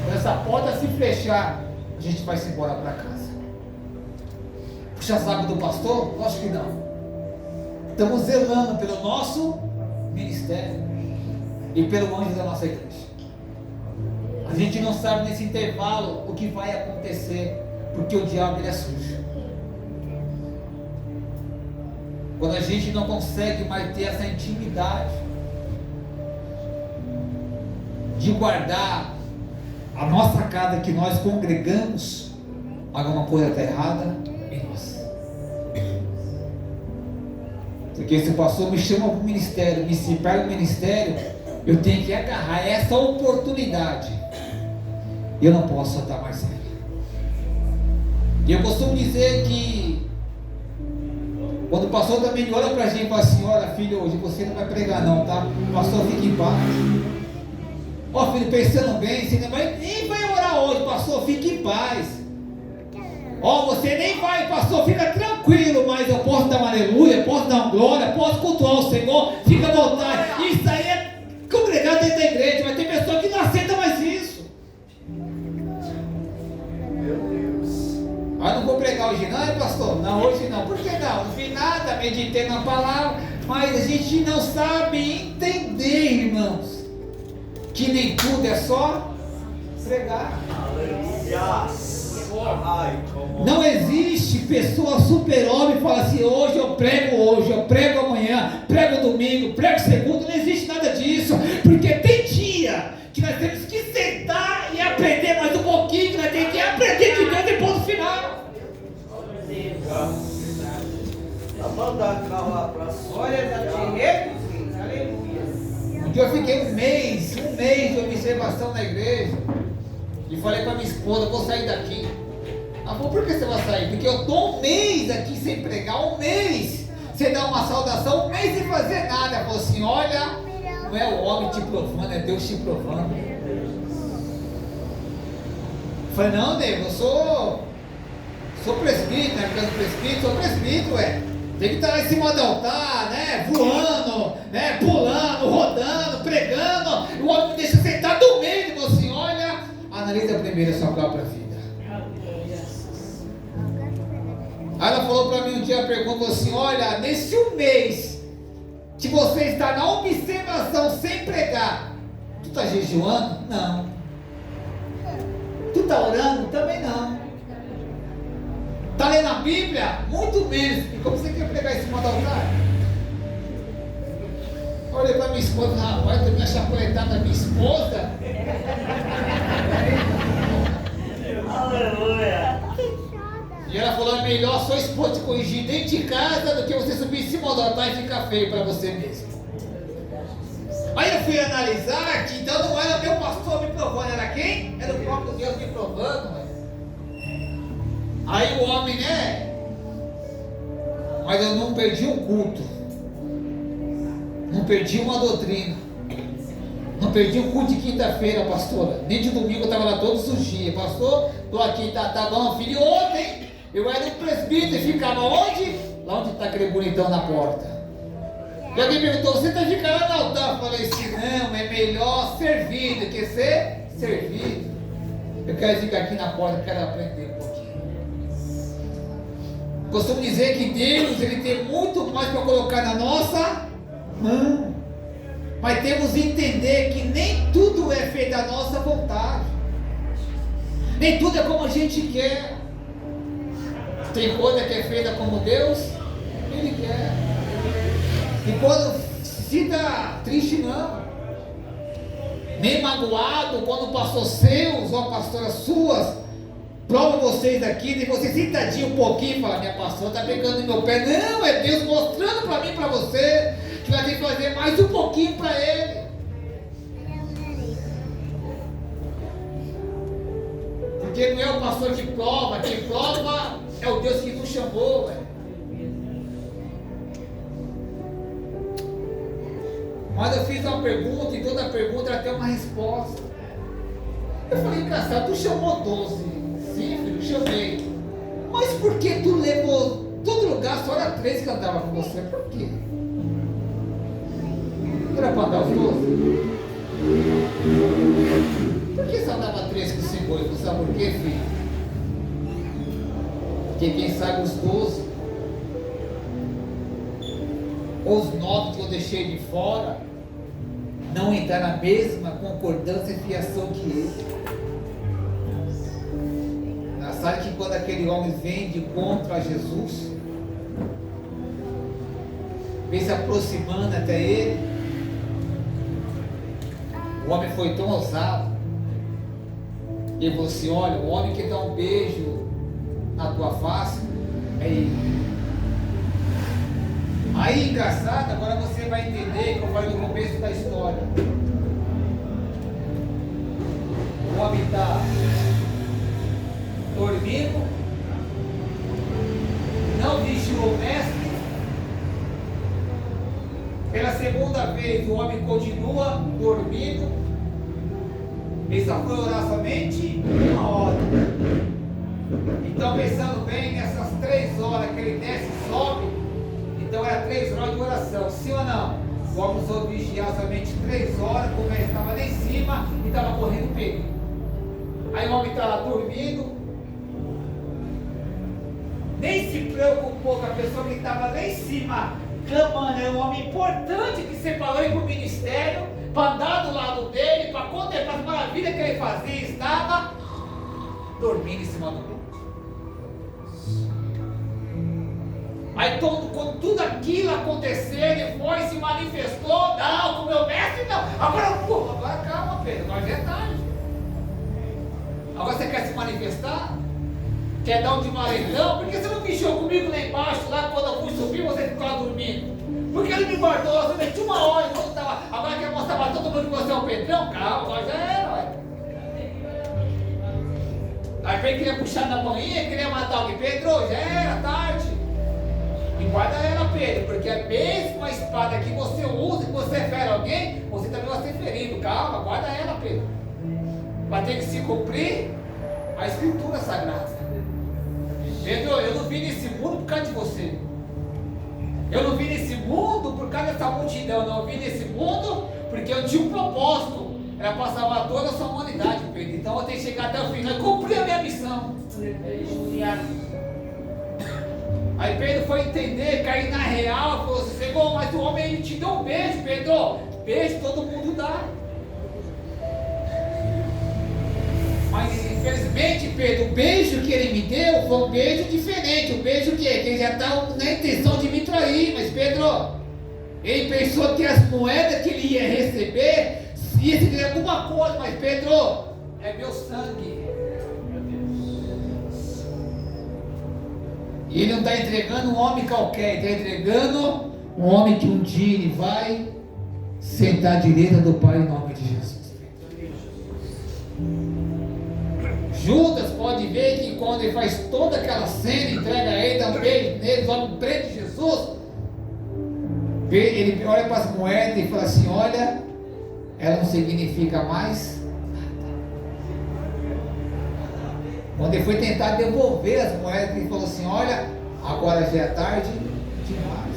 Quando essa porta se fechar, a gente vai se embora para casa. Puxa saco do pastor? Lógico que não. Estamos zelando pelo nosso ministério e pelo anjo da nossa igreja. A gente não sabe nesse intervalo o que vai acontecer, porque o diabo ele é sujo. quando a gente não consegue mais ter essa intimidade de guardar a nossa casa que nós congregamos, alguma coisa está errada em nós. Porque se o pastor me chama para o ministério, me separa do ministério, eu tenho que agarrar essa oportunidade. Eu não posso soltar mais ela. E eu costumo dizer que quando o pastor também olha para a gente e fala assim: olha filho, hoje você não vai pregar não, tá? O pastor, fique em paz. Ó filho, pensando bem, você nem vai orar hoje, pastor, fique em paz. Ó, você nem vai, pastor, fica tranquilo, mas eu posso dar uma aleluia, posso dar uma glória, posso cultuar o Senhor, fica à vontade. Isso aí é congregar dentro da igreja, mas tem pessoa que não aceita mais isso. Meu Deus. Ah, não vou pregar hoje não, pastor? Não, hoje não. Por que não? Não vi nada, meditei na palavra, mas a gente não sabe entender, irmãos, que nem tudo é só pregar. Aleluia. Não existe pessoa super-homem que fala assim: hoje, eu prego amanhã, prego domingo, prego segunda. Não existe nada disso, porque tem dia que nós temos que sentar e aprender mais um pouquinho, que nós temos que aprender de Deus depois do final. Um dia eu fiquei um mês de observação na igreja e falei para minha esposa: vou sair daqui. Ela falou: por que você vai sair? Porque eu estou um mês aqui sem pregar, um mês sem dar uma saudação, um mês sem fazer nada. Ela falou assim: olha, não é o homem te provando, é Deus te provando. Eu falei: não, nego, eu sou presbítero, né? Porque eu sou presbítero, tem que estar lá em cima do altar, né? Voando, né? Pulando, rodando, pregando. O homem me deixa sentado no meio. Ele falou assim: olha, analisa primeiro a sua própria vida. Aí ela falou para mim um dia, perguntou assim: olha, nesse um mês que você está na observação sem pregar, tu está jejuando? Não. Tu está orando? Também não. Está lendo a Bíblia? Muito menos. E como você quer pregar em cima do altar? Olhei para minha esposa: rapaz, tu me chacoletada da minha esposa? Aleluia. E ela falou: é melhor sua esposa te corrigir dentro de casa do que você subir em cima do altar e ficar feio para você mesmo. Aí eu fui analisar que então não era meu pastor me provando, era quem? Era o próprio Deus me provando. Aí o homem, né? Mas eu não perdi um culto, não perdi uma doutrina, não perdi um culto de quinta-feira, pastora, nem de domingo. Eu estava lá todos os dias. Pastor, estou aqui, tá bom, filho. Ontem eu era um presbítero e ficava onde? Lá onde está aquele bonitão na porta. E alguém perguntou: você está ficando lá no altar? Eu falei assim: não, é melhor servir do que ser servido. Eu quero ficar aqui na porta, quero aprender um pouquinho. Costumo dizer que Deus, Ele tem muito mais para colocar na nossa mão. Mas temos que entender que nem tudo é feito à nossa vontade. Nem tudo é como a gente quer. Tem coisa que é feita como Deus Ele quer. E quando fica triste, não, nem magoado, quando o pastor seus ou a pastora suas prova vocês aqui, e você sentadinho um pouquinho e fala: minha pastora está pegando no meu pé. Não, é Deus mostrando para mim, para você, que vai ter que fazer mais um pouquinho para Ele. Porque não é o pastor que prova, quem prova é o Deus que nos chamou, velho. Mas eu fiz uma pergunta e toda pergunta ela tem uma resposta. Eu falei: engraçado, tu chamou 12. Sim, filho, chamei. Mas por que tu levou todo lugar, só era 3 que andavam com você? Por quê? Era para andar os 12? Por que só andava 3 com 5 hoje? Você sabe por quê, filho? Porque quem sabe os 12, ou os 9 que eu deixei de fora, não entrar na mesma concordância e fiação que ele. Sabe que quando aquele homem vem de contra Jesus, vem se aproximando até ele. O homem foi tão ousado. Ele falou assim: olha, o homem que dá um beijo na tua face é ele. Aí, engraçado, agora você vai entender que eu falei no começo da história. O homem está dormindo, não vigiou o mestre. Pela segunda vez o homem continua dormindo. Ele só foi orar somente 1 hora. Então, pensando bem, nessas 3 horas que ele desce e sobe, então era 3 horas de oração, sim ou não? O homem precisou vigiar somente 3 horas, como ele estava lá em cima e estava correndo perigo. Aí o homem está lá dormindo, nem se preocupou com a pessoa que estava lá em cima, clamando. Era um homem importante que separou ele para o ministério, para andar do lado dele, para contemplar as maravilhas que ele fazia. Estava dormindo em cima do monte. Aí quando tudo aquilo aconteceu, ele foi e se manifestou. Não, com o meu mestre não. Agora calma, Pedro, agora já é tarde. Agora você quer se manifestar? Quer dar um de maledão? Por que você não vigiou comigo lá embaixo, lá quando eu fui subir, você ficava dormindo? Porque ele me guardou, você meti 1 hora enquanto estava. Agora quer mostrar para todo mundo que você é o Pedrão? Calma, agora já era, ué. Aí vem queria puxar na manhinha, queria matar alguém. Pedro, já era tarde. E guarda ela, Pedro, porque a mesma espada que você usa, que você fere alguém, você também vai ser ferido. Calma, guarda ela, Pedro. Vai ter que se cumprir a escritura sagrada. Pedro, eu não vim nesse mundo por causa de você. Eu não vim nesse mundo por causa dessa multidão. Não, eu vim nesse mundo porque eu tinha um propósito. Era para salvar toda a sua humanidade, Pedro. Então eu tenho que chegar até o final e cumprir a minha missão. Aí Pedro foi entender, cair na real, falou assim: Senhor, mas o homem ele te deu um beijo, Pedro. Beijo todo mundo dá. Mas infelizmente, Pedro, o beijo que ele me deu foi um beijo diferente. Um beijo que ele já está na intenção de me trair. Mas Pedro, ele pensou que as moedas que ele ia receber ia receber alguma coisa. Mas Pedro, é meu sangue. E ele não está entregando um homem qualquer, ele está entregando um homem que um dia ele vai sentar à direita do Pai em nome de Jesus. Judas pode ver que quando ele faz toda aquela cena, entrega a ele, dá um beijo nele, olha o trem de Jesus, ele olha para as moedas e fala assim: olha, ela não significa mais nada. Quando ele foi tentar devolver as moedas, ele falou assim: olha, agora já é tarde demais.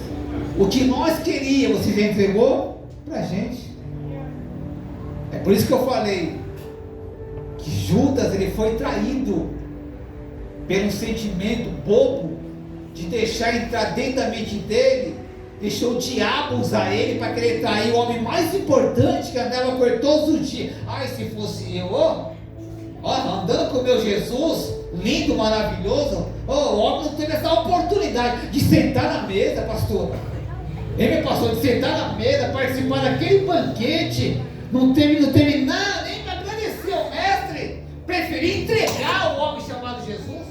O que nós queríamos, você já entregou para a gente. É por isso que eu falei que Judas ele foi traído pelo sentimento bobo de deixar entrar dentro da mente dele, deixou o diabo usar ele para querer trair o homem mais importante que andava com ele todos os dias. Ai, se fosse eu, andando com o meu Jesus, lindo, maravilhoso, o homem não teve essa oportunidade de sentar na mesa, pastor. Ele me passou de sentar na mesa, participar daquele banquete, não teve nada, nem para agradecer ao mestre, preferi entregar o homem chamado Jesus.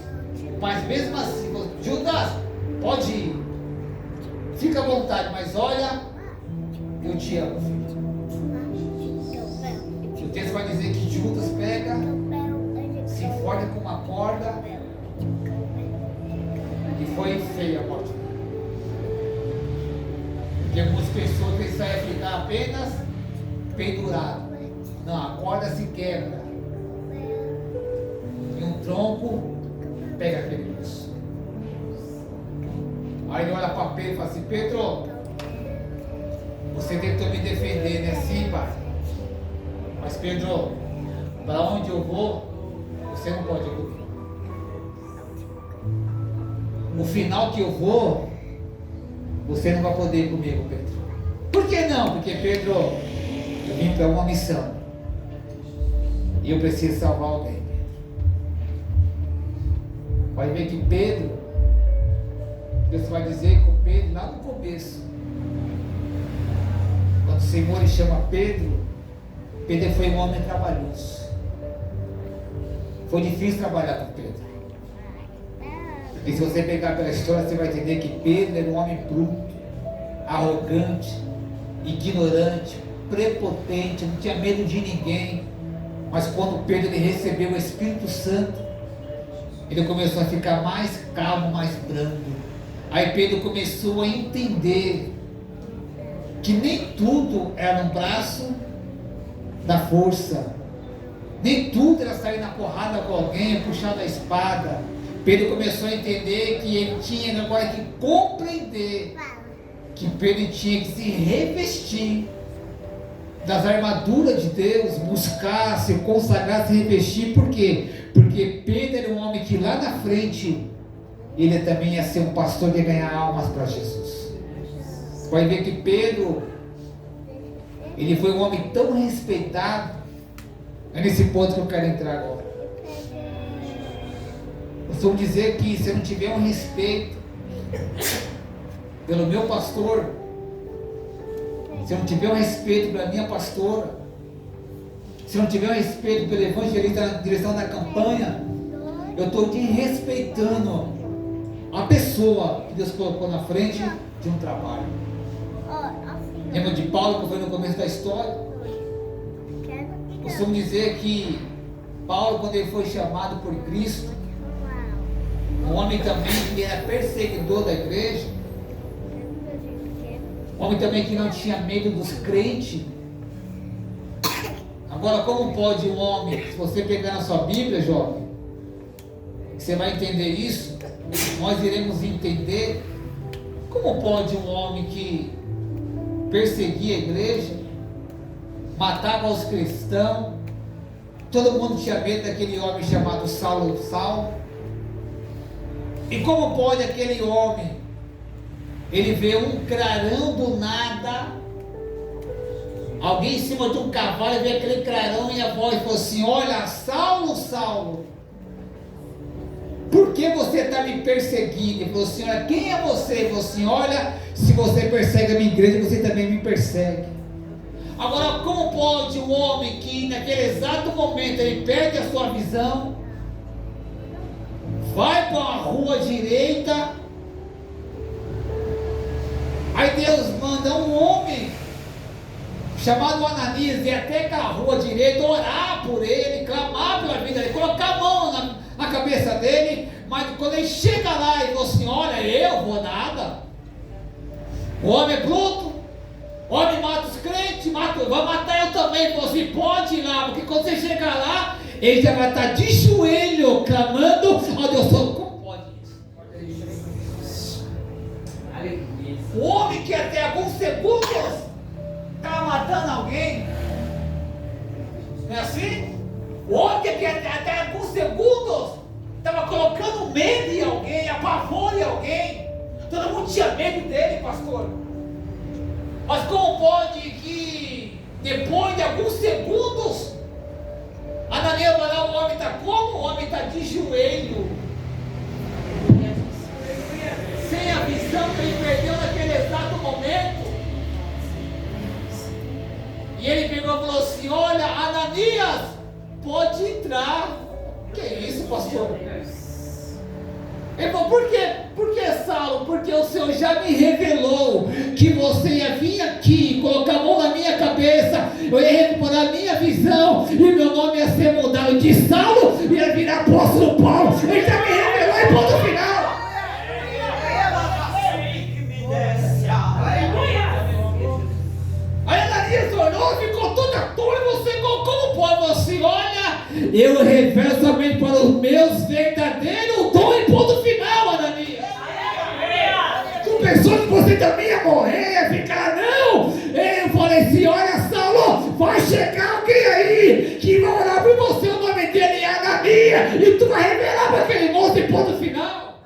Mas mesmo assim, Judas, pode ir, fica à vontade, mas olha, eu te amo, filho. O texto vai dizer que Judas pega, se enforca com uma corda, e foi feia a morte. Porque algumas pessoas pensam em ficar apenas pendurado. Não, a corda se quebra. E um tronco pega aquele moço. Aí ele olha para Pedro e fala assim: Pedro, você tentou me defender, né? Sim, pai. Mas Pedro, para onde eu vou, você não pode ir comigo. O final que eu vou, você não vai poder ir comigo, Pedro. Por que não? Porque Pedro, eu vim para uma missão. E eu preciso salvar alguém, Pedro. Pode ver que Pedro, Deus vai dizer com Pedro lá no começo, Quando o Senhor lhe chama Pedro, Pedro foi um homem trabalhoso. Foi difícil trabalhar com Pedro. Porque se você pegar pela história, você vai entender que Pedro era um homem bruto, arrogante, ignorante, prepotente, não tinha medo de ninguém. Mas quando Pedro ele recebeu o Espírito Santo, ele começou a ficar mais calmo, mais brando. Aí Pedro começou a entender que nem tudo era no braço da força, nem tudo era sair na porrada com alguém, puxar da espada. Pedro começou a entender que ele tinha agora que compreender que Pedro tinha que se revestir das armaduras de Deus, buscar, se consagrar, se revestir. Por quê? Porque Pedro era um homem que lá na frente ele também ia ser um pastor de ganhar almas para Jesus. Pode ver que Pedro, ele foi um homem tão respeitado. É nesse ponto que eu quero entrar agora. Eu costumo dizer que se eu não tiver um respeito pelo meu pastor, se eu não tiver um respeito pela minha pastora, se eu não tiver um respeito pelo evangelista na direção da campanha, eu estou desrespeitando a pessoa que Deus colocou na frente de um trabalho. Lembra de Paulo, que foi no começo da história? Costumo dizer que Paulo, quando ele foi chamado por Cristo, um homem também que era perseguidor da igreja, um homem também que não tinha medo dos crentes. Agora, como pode um homem, se você pegar na sua Bíblia, jovem, você vai entender isso, nós iremos entender como pode um homem que perseguia a igreja, matava os cristãos, todo mundo tinha medo daquele homem chamado Saulo. E como pode aquele homem, ele vê um clarão do nada, alguém em cima de um cavalo, vê aquele clarão e a voz falou assim: olha, Saulo, Saulo, por que você está me perseguindo? Ele falou assim: olha, quem é você? Ele falou assim: olha, se você persegue a minha igreja, você também me persegue. Agora, como pode um homem que naquele exato momento ele perde a sua visão, vai para a rua direita, aí Deus manda um homem chamado Ananias ir até aquela rua direita, orar por ele, clamar pela vida dele, colocar a mão na cabeça dele, mas quando ele chega lá e falou assim: olha, eu vou nada, o homem é bruto, o homem mata os crentes, vai matar eu também. Ele falou assim: pode ir lá, porque quando você chegar lá, ele já vai estar de joelho, clamando ao Deus Todo. Como pode isso? O homem que até alguns segundos estava matando alguém, não é assim? O homem que até alguns segundos estava colocando medo em alguém, apavor em alguém, todo mundo tinha medo dele, pastor. Mas como pode que depois de alguns segundos, Ananias vai lá, o homem está como? O homem está de joelho, sem a visão que ele perdeu naquele exato momento. E ele pegou e falou assim: olha, Ananias, pode entrar. Que isso, pastor? Ele falou: por quê? Por que, Saulo? Porque o Senhor já me revelou que você ia vir aqui, colocar a mão na minha cabeça, eu ia recuperar a minha visão, e meu nome ia ser mudado de Saulo, ia virar apóstolo Paulo. Ele já me revelou e ponto final. Aí Ananias olhou, ficou toda tola, e você, como pode você? Olha, eu revelo somente para os meus verdadeiros dons e ponto final, Ananias. Tu pensou que você também ia morrer, ia ficar, não? Eu falei assim: olha, Saulo, vai chegar alguém aí que vai orar por você, o nome dele é Ananias, e tu vai revelar para aquele moço e ponto final.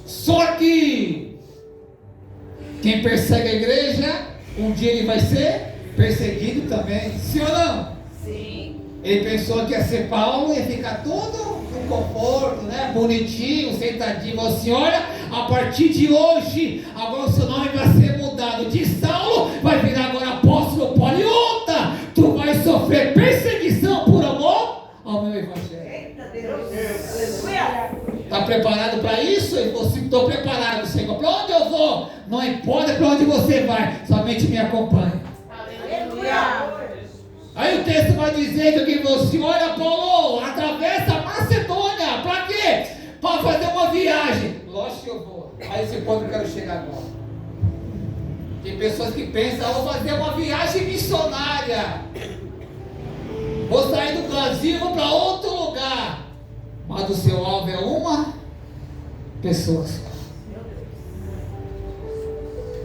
Só que quem persegue a igreja, um dia ele vai ser perseguido também. Sim ou não? Sim. Ele pensou que ia ser Paulo, ia ficar todo com conforto, né? Bonitinho, sentadinho. Falou assim: olha, a partir de hoje, agora o seu nome vai ser mudado. De Saulo vai virar agora apóstolo Paulo. E outra, tu vai sofrer perseguição por amor ao meu evangelho. Eita Deus. Aleluia. Está preparado para isso? Ele falou assim: estou preparado, Senhor. Para onde eu vou? Não importa para onde você vai, somente me acompanhe. Aleluia. Aí o texto vai dizer que alguém falou assim: olha, Paulo, atravessa a Macedônia. Para quê? Para fazer uma viagem. Lógico que eu vou. Aí esse ponto eu quero chegar agora. Tem pessoas que pensam: vou fazer uma viagem missionária. Vou sair do Brasil, vou para outro lugar. Mas o seu alvo é uma pessoa só.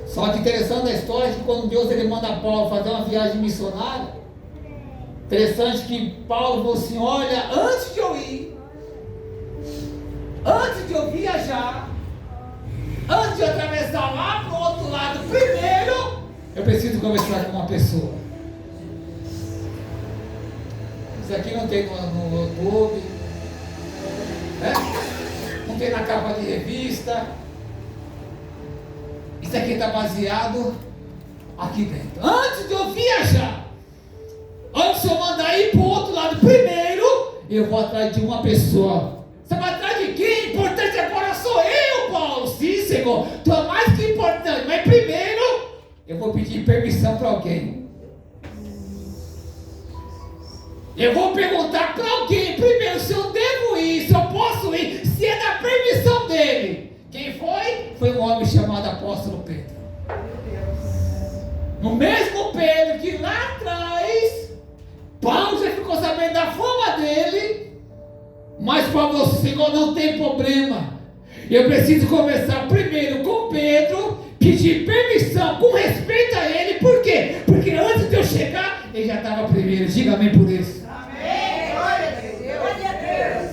Só que interessante a história é que quando Deus ele manda Paulo fazer uma viagem missionária, interessante que Paulo falou assim: olha, antes de eu viajar, antes de eu atravessar lá para o outro lado, primeiro eu preciso conversar com uma pessoa. Isso aqui não tem no YouTube, né? Não tem na capa de revista. Isso aqui está baseado aqui dentro. Antes de eu viajar, antes de eu mandar ir para o outro lado, primeiro eu vou atrás de uma pessoa. Você vai atrás de quem? Importante agora sou eu, Paulo. Sim, Senhor, tu é mais que importante. Mas primeiro eu vou pedir permissão para alguém. Eu vou perguntar para alguém primeiro se eu devo ir, se eu posso ir, se é da permissão dele. Quem foi? Foi um homem chamado apóstolo Pedro. No mesmo Pedro que lá atrás, Paulo já ficou sabendo da fama dele. Mas para você, Senhor, não tem problema. Eu preciso conversar primeiro com Pedro, pedir permissão com respeito a ele. Por quê? Porque antes de eu chegar, ele já estava primeiro. Diga amém por isso. Amém. Glória a Deus. Glória a Deus.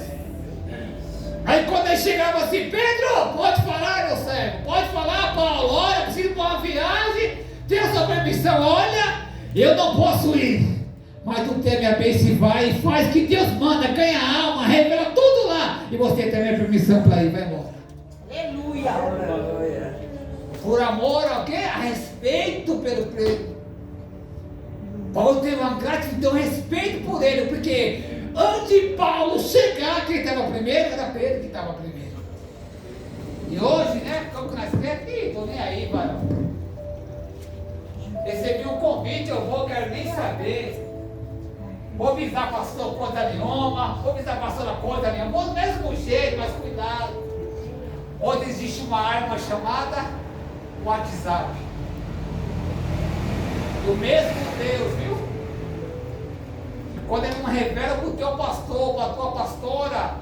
Aí quando ele chegava assim: Pedro, pode falar, meu servo. Pode falar, Paulo. Olha, preciso para uma viagem. Tem a sua permissão. Olha, eu não posso ir. Mas tu teme a bem se vai e faz que Deus manda, ganha a alma, revela tudo lá. E você tem a permissão para ir, vai embora. Aleluia. Por amor ao quê? A respeito pelo Pedro. Paulo teve uma gratidão, respeito por ele, porque antes de Paulo chegar, quem estava primeiro era Pedro que estava primeiro. E hoje, né, como que nós queremos? Estou nem aí, varão. Recebi um convite, eu vou, quero nem saber. Vou avisar pastor coisa nenhuma, vou avisar pastora coisa nenhuma, vou do mesmo jeito, mas cuidado. Hoje existe uma arma chamada WhatsApp. E o mesmo Deus, viu? Quando ele não revela para o teu pastor, para a tua pastora,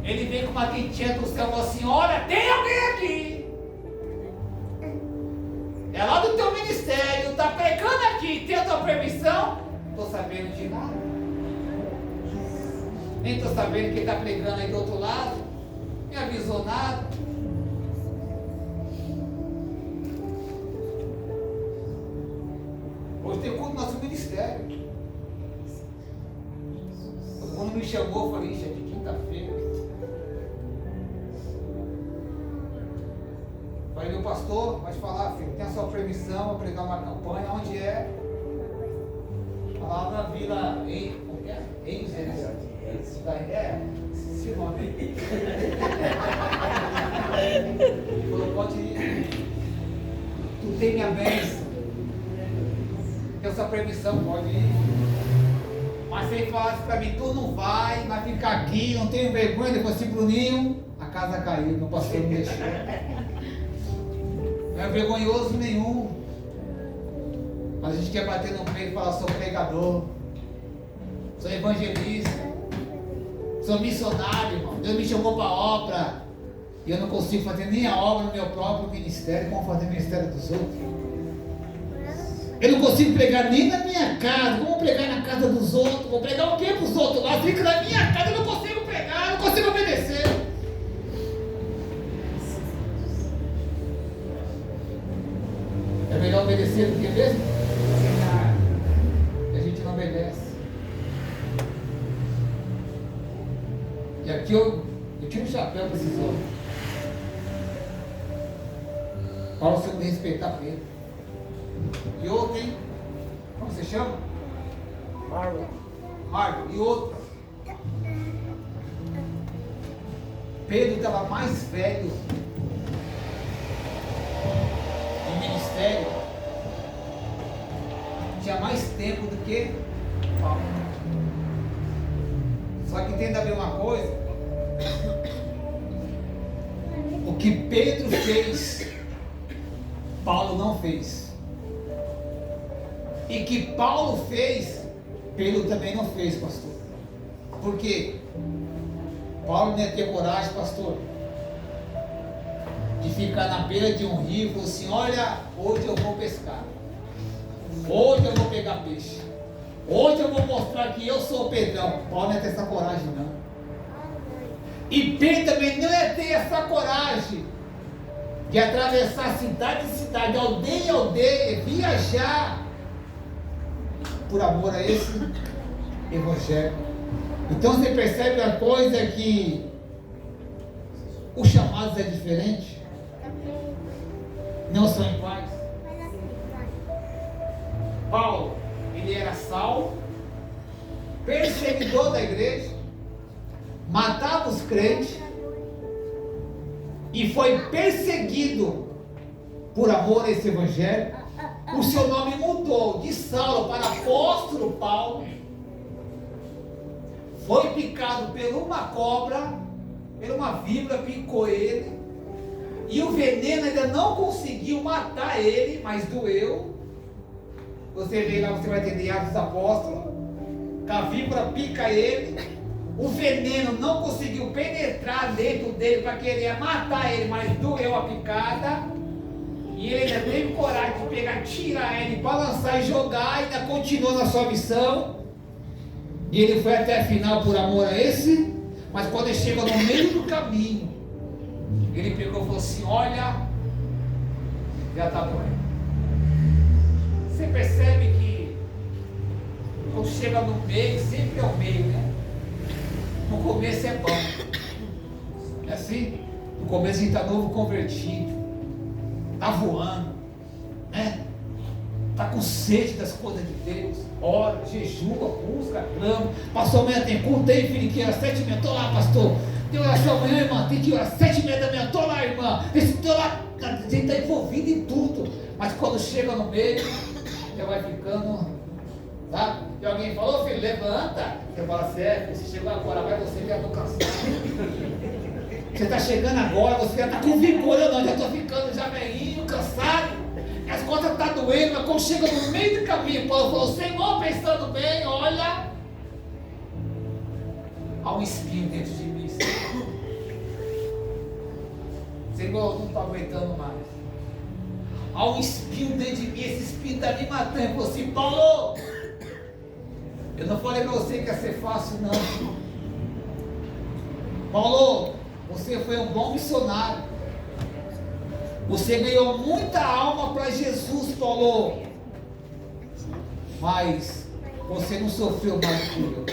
ele vem com uma quentinha do céu e fala assim: olha, tem alguém aqui. É lá do teu ministério, está pregando aqui, tem a tua permissão? Não estou sabendo de nada. Nem estou sabendo quem está pregando aí do outro lado. Me avisou nada. Hoje tem culto no nosso ministério. Quando me chamou, eu falei: ixi, é de quinta-feira. Falei: meu pastor, pode falar, filho, tem a sua permissão para pregar uma campanha, onde é? Lá na Vila Enzer, esse nome. Ele falou: pode ir. Tu tem minha bênção. Tem essa permissão, pode ir. Mas se ele falasse para mim: tu não vai ficar aqui, não tenho vergonha, depois assim, Bruninho, a casa caiu, meu pastor não deixou. Não é vergonhoso nenhum. Mas a gente quer bater no peito e falar: sou pregador, sou evangelista, sou missionário, irmão. Deus me chamou para a obra. E eu não consigo fazer nem a obra no meu próprio ministério, como fazer o ministério dos outros. Eu não consigo pregar nem na minha casa. Como pregar na casa dos outros? Vou pregar o quê para os outros lá? Fica na minha casa, eu não consigo pregar, eu não consigo obedecer. É melhor obedecer do que mesmo? A gente não obedece. aqui eu tiro o chapéu para esses homens. Paulo soube respeitar Pedro. E outro, hein? Como você chama? Marco. E outro? Pedro estava mais velho em ministério, tinha mais tempo do que Paulo. Só que entenda bem uma coisa: o que Pedro fez, Paulo não fez. E que Paulo fez, Pedro também não fez, pastor. Por quê? Paulo não ia ter coragem, pastor, de ficar na beira de um rio e falar assim: olha, hoje eu vou pescar, hoje eu vou pegar peixe, hoje eu vou mostrar que eu sou o Pedrão. Paulo não ia ter essa coragem, não. E Pedro também não ia ter essa coragem de atravessar cidade em cidade, aldeia em aldeia, viajar por amor a esse evangelho. Então você percebe a coisa, que os chamados é diferente, não são iguais. Paulo, ele era Saulo, perseguidor da igreja, matava os crentes e foi perseguido por amor a esse evangelho. O seu nome mudou de Saulo para apóstolo Paulo. Foi picado por uma cobra, por uma víbora, picou ele, e o veneno ainda não conseguiu matar ele, mas doeu. Você vê lá, você vai entender, Atos dos Apóstolos, que a víbora pica ele, o veneno não conseguiu penetrar dentro dele para querer matar ele, mas doeu a picada, e ele ainda teve coragem de pegar, tirar ele, balançar e jogar, ainda continuou na sua missão. E ele foi até a final por amor a esse, mas quando ele chegou no meio do caminho, ele pegou e falou assim: olha, já está doendo. Você percebe que quando chega no meio, sempre é o meio, né? No começo é bom. É assim? No começo a gente está novo convertido, está voando, né? Está com sede das coisas de Deus, ora, jejua, busca, clama. Pastor, amanhã tem culto, tem filho, que era 7h30, estou lá, pastor. Tem oração amanhã, irmã, tem que ir às 7h30 da manhã, estou lá, irmã. Estou lá, a gente está envolvido em tudo, mas quando chega no meio, já vai ficando, tá? E alguém falou: filho, levanta. Você fala: sério, você chegou agora, vai você, já estou cansado. Você está chegando agora, você já está com vigor, eu não, já estou ficando já velhinho, cansado. As costas estão doendo, mas quando chega no meio do caminho, Paulo falou: Senhor, pensando bem, olha, há um espinho dentro de mim. Senhor, não estou aguentando mais. Há um espinho dentro de mim, esse espinho está me matando. Ele falou assim: Paulo, eu não falei para você que ia ser fácil, não. Paulo, você foi um bom missionário. Você ganhou muita alma para Jesus, Paulo. Mas você não sofreu mais por eu.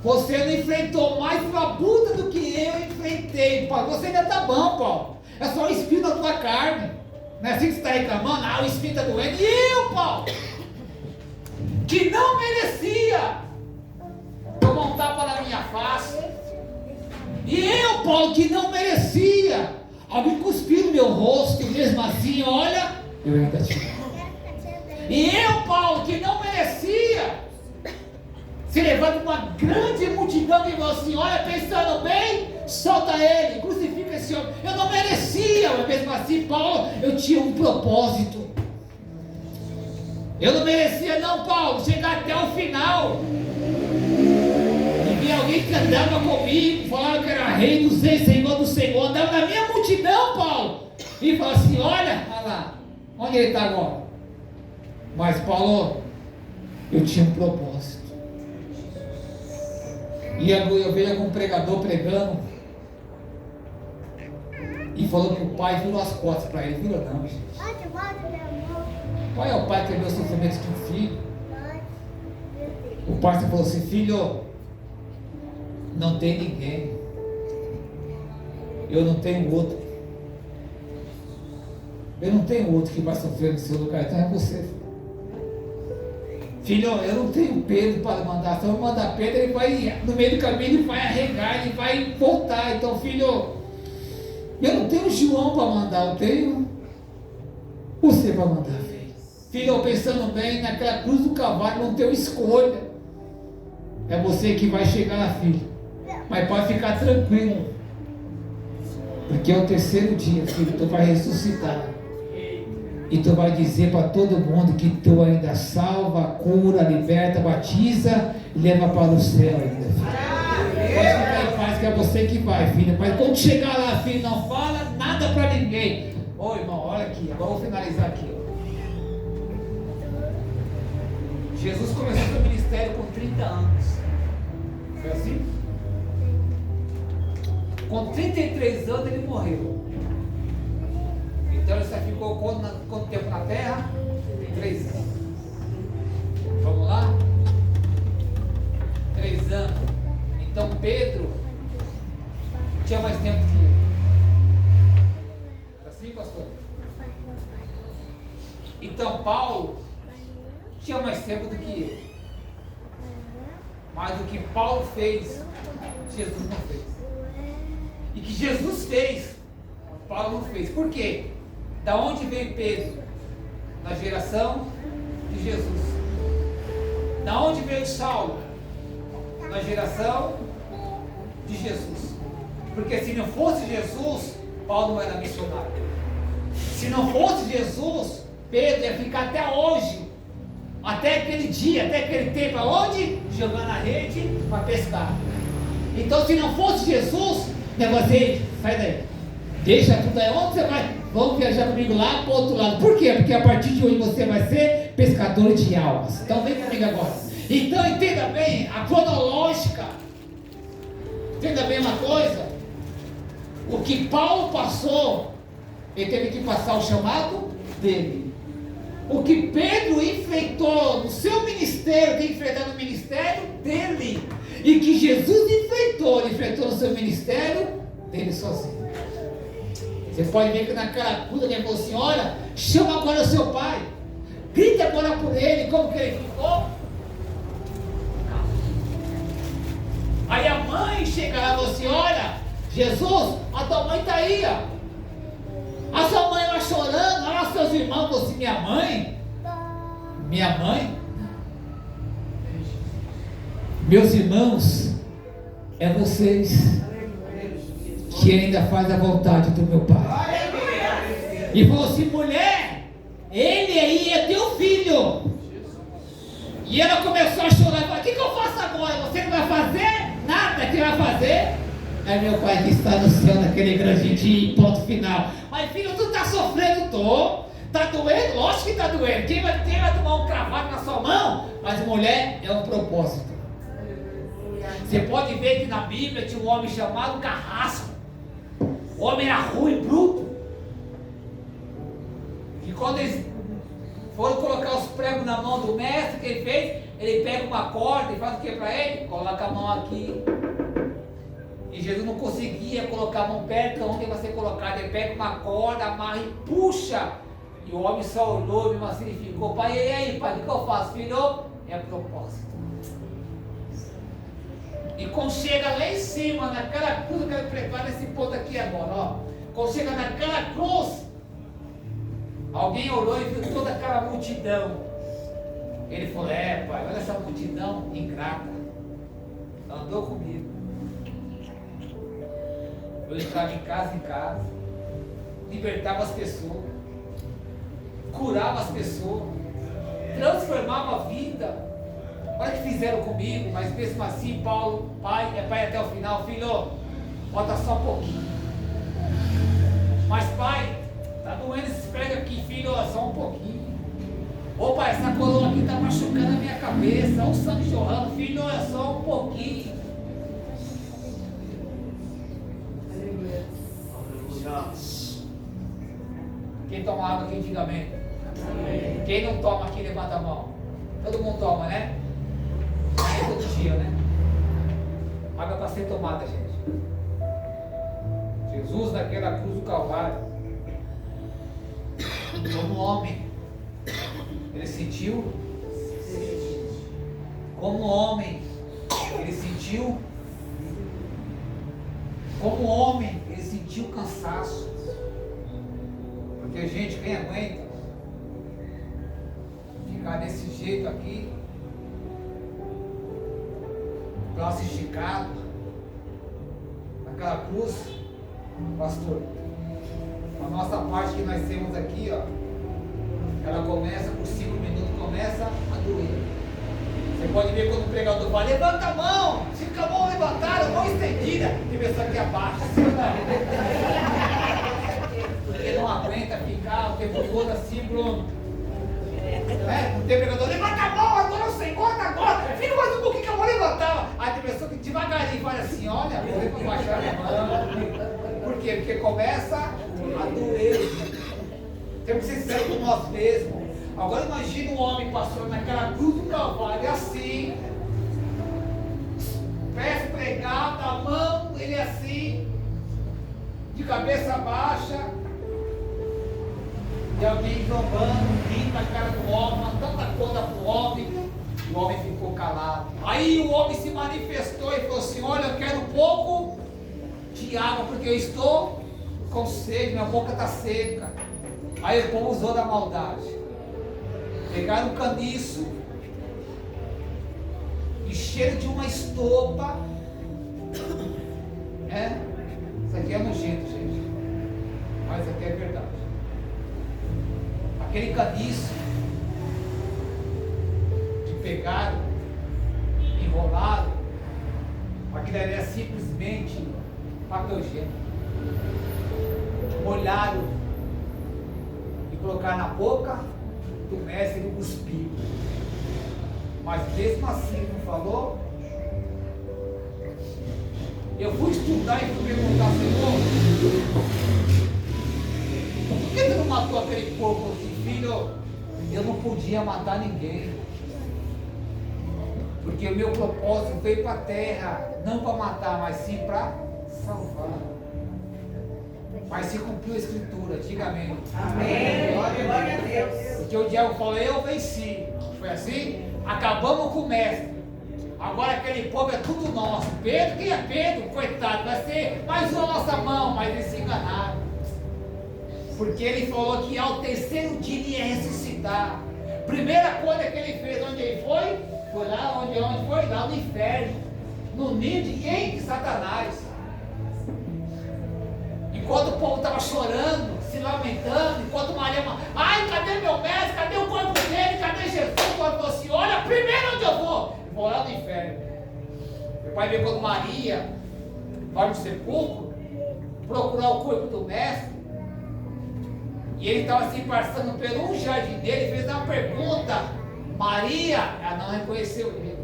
Você não enfrentou mais labuta do que eu enfrentei, Paulo. Você ainda está bom, Paulo. É só o espinho da tua carne. Não é assim que você está reclamando? Ah, o espinho está doendo. E eu, Paulo, que não merecia tomar um tapa na minha face. E eu, Paulo, que não merecia alguém cuspiu no meu rosto, e mesmo assim, olha, eu ainda te amo. E eu, Paulo, que não merecia, se levanta uma grande multidão e fala assim: olha, pensando bem, solta ele, crucifica esse homem. Eu não merecia, mas mesmo assim, Paulo, eu tinha um propósito. Eu não merecia não, Paulo, chegar até o final. E alguém que andava comigo, falava que era rei dos reis, senhor do senhor, andava na minha multidão, Paulo, e falava assim: olha lá, onde ele está agora? Mas Paulo, eu tinha um propósito. E eu vejo algum pregador pregando e falou que o pai virou as costas para ele. Virou não, gente. Qual é o pai que vê os sofrimentos do filho? O pai falou assim: filho, Não tem ninguém. Eu não tenho outro. Eu não tenho outro que vai sofrer no seu lugar, então é você. Filho, eu não tenho Pedro para mandar. Se eu mandar Pedro, ele vai, no meio do caminho, ele vai arregar, ele vai voltar. Então, filho, eu não tenho João para mandar, eu tenho você para mandar, filho. Filho, pensando bem, naquela cruz do Calvário não tenho escolha. É você que vai chegar lá, filho. Mas pode ficar tranquilo. Porque é o terceiro dia, filho, tu vai ressuscitar. E tu vai dizer para todo mundo que tu ainda salva, cura, liberta, batiza e leva para o céu ainda, filho. Pode ficar em paz que é você que vai, filho. Mas quando chegar lá, filho, não fala nada para ninguém. Ô irmão, olha aqui, agora eu vou finalizar aqui. Ó. Jesus começou seu ministério com 30 anos. Foi assim? Com 33 anos ele morreu. Então ele só ficou quanto tempo na terra? 3 anos. Vamos lá? 3 anos. Então Pedro tinha mais tempo que ele. Assim, pastor? Então Paulo tinha mais tempo do que ele. Mas o que Paulo fez, Jesus não fez. E que Jesus fez, Paulo não fez. Por quê? Da onde veio Pedro? Na geração de Jesus. Da onde veio Saulo? Na geração de Jesus. Porque se não fosse Jesus, Paulo não era missionário. Se não fosse Jesus, Pedro ia ficar até hoje, até aquele dia, até aquele tempo, aonde? Jogando a rede para pescar. Então se não fosse Jesus, você sai daí. Deixa tudo aí, onde você vai? Vamos viajar comigo lá para o outro lado. Por quê? Porque a partir de hoje você vai ser pescador de almas. Então vem comigo agora. Então entenda bem a cronológica. Entenda bem uma coisa. O que Paulo passou, ele teve que passar o chamado dele. O que Pedro enfrentou no seu ministério, tem que enfrentar no ministério dele. E que Jesus enfrentou no seu ministério dele sozinho. Você pode ver que naquela cruz ele falou assim: olha, chama agora o seu pai, grita agora por ele. Como que ele ficou? Aí a mãe chega lá e falou assim: olha, Jesus, a tua mãe está aí, ó. A sua mãe lá chorando, olha os seus irmãos. Falou assim: minha mãe? Minha mãe? Meus irmãos, é vocês que ainda faz a vontade do meu pai. E falou assim: mulher, ele aí é teu filho. E ela começou a chorar e falou: o que eu faço agora? Você não vai fazer nada que vai fazer? É meu pai que está no céu naquele grande dia, ponto final. Mas filho, tu está sofrendo? Tô. Está doendo? Lógico que está doendo. Quem vai tomar um cravado na sua mão? Mas mulher é um propósito. Você pode ver que na Bíblia tinha um homem chamado Carrasco. O homem era ruim, bruto. E quando eles foram colocar os pregos na mão do mestre, o que ele fez? Ele pega uma corda e faz o que para ele? Coloca a mão aqui. E Jesus não conseguia colocar a mão perto onde vai ser colocado. Ele pega uma corda, amarra e puxa. E o homem só olhou e mesmo assim ele ficou: pai, e aí, pai, o que eu faço? Filho, é propósito. E quando chega lá em cima, naquela cruz, eu quero preparar esse ponto aqui agora, ó. Quando chega naquela cruz, alguém olhou e viu toda aquela multidão. Ele falou: é, pai, olha essa multidão ingrata. Andou comigo. Eu entrava em casa, libertava as pessoas, curava as pessoas, transformava a vida. Olha o que fizeram comigo, mas mesmo assim, Paulo, pai, é pai até o final. Filho, bota só um pouquinho. Mas pai, tá doendo esse prego aqui, filho, é só um pouquinho. Ô pai, essa coroa aqui tá machucando a minha cabeça, olha o sangue jorrando, filho, é só um pouquinho. Quem toma água aqui, diga amém. Quem não toma aqui, levanta a mão. Todo mundo toma, né? É todo dia, né? Água para ser tomada, gente. Jesus naquela cruz do Calvário, como homem, ele sentiu. Como homem, ele sentiu. Como homem, ele sentiu cansaço. Porque, gente, quem aguenta ficar desse jeito aqui, braço esticado, naquela cruz, pastor, a nossa parte que nós temos aqui, ó, ela começa por 5 minutos, começa a doer. Você pode ver quando o pregador fala, levanta a mão, fica a mão levantada, mão estendida, tem pessoa que abaixa, porque não aguenta ficar o tempo todo assim, Bruno. Não tem pregador, levanta a mão, agora o Senhor, agora, fica mais um pouquinho que a mão levantava. Aí tem pessoa que devagarinho fala assim, olha, vou baixar a mão. Por quê? Porque começa a doer. Temos que ser sinceros com nós mesmos. Agora imagina um homem passando naquela cruz do Calvário assim, pé pregado, a mão, ele assim, de cabeça baixa, e alguém zombando, rindo na cara do homem, tanta coisa pro homem, e o homem ficou calado. Aí o homem se manifestou e falou assim, olha, eu quero um pouco de água, porque eu estou com sede, minha boca está seca. Aí o povo usou da maldade. Pegaram um caniço, encheram de uma estopa. Isso aqui é nojento, gente. Mas isso aqui é verdade. Aquele caniço que pegaram, enrolaram, aquilo ali é simplesmente papel higiênico. Molharam e colocaram na boca do mestre, ele cuspiu. Mas mesmo assim ele não falou. Eu fui estudar e fui perguntar, Senhor, por que você não matou aquele povo? Assim, filho, eu não podia matar ninguém, porque o meu propósito veio para a terra, não para matar, mas sim para salvar. Mas se cumpriu a escritura, diga amém. Amém. Glória a Deus. Porque o diabo falou, eu venci. Foi assim? Acabamos com o mestre. Agora aquele povo é tudo nosso. Pedro, quem é Pedro? Coitado, vai ser mais uma nossa mão. Mas eles se enganaram. Porque ele falou que ao terceiro dia ele ia ressuscitar. Primeira coisa que ele fez, onde ele foi? Foi lá onde foi? Lá no inferno. No ninho de quem? De Satanás. Enquanto o povo estava chorando, se lamentando, enquanto Maria, ai, cadê meu mestre? Cadê o corpo dele? Cadê Jesus? O pai falou assim, olha, primeiro onde eu vou lá no inferno. Meu pai veio quando Maria vai no sepulcro, procurar o corpo do mestre, e ele estava se passando por um jardineiro e fez uma pergunta. Maria, ela não reconheceu ele.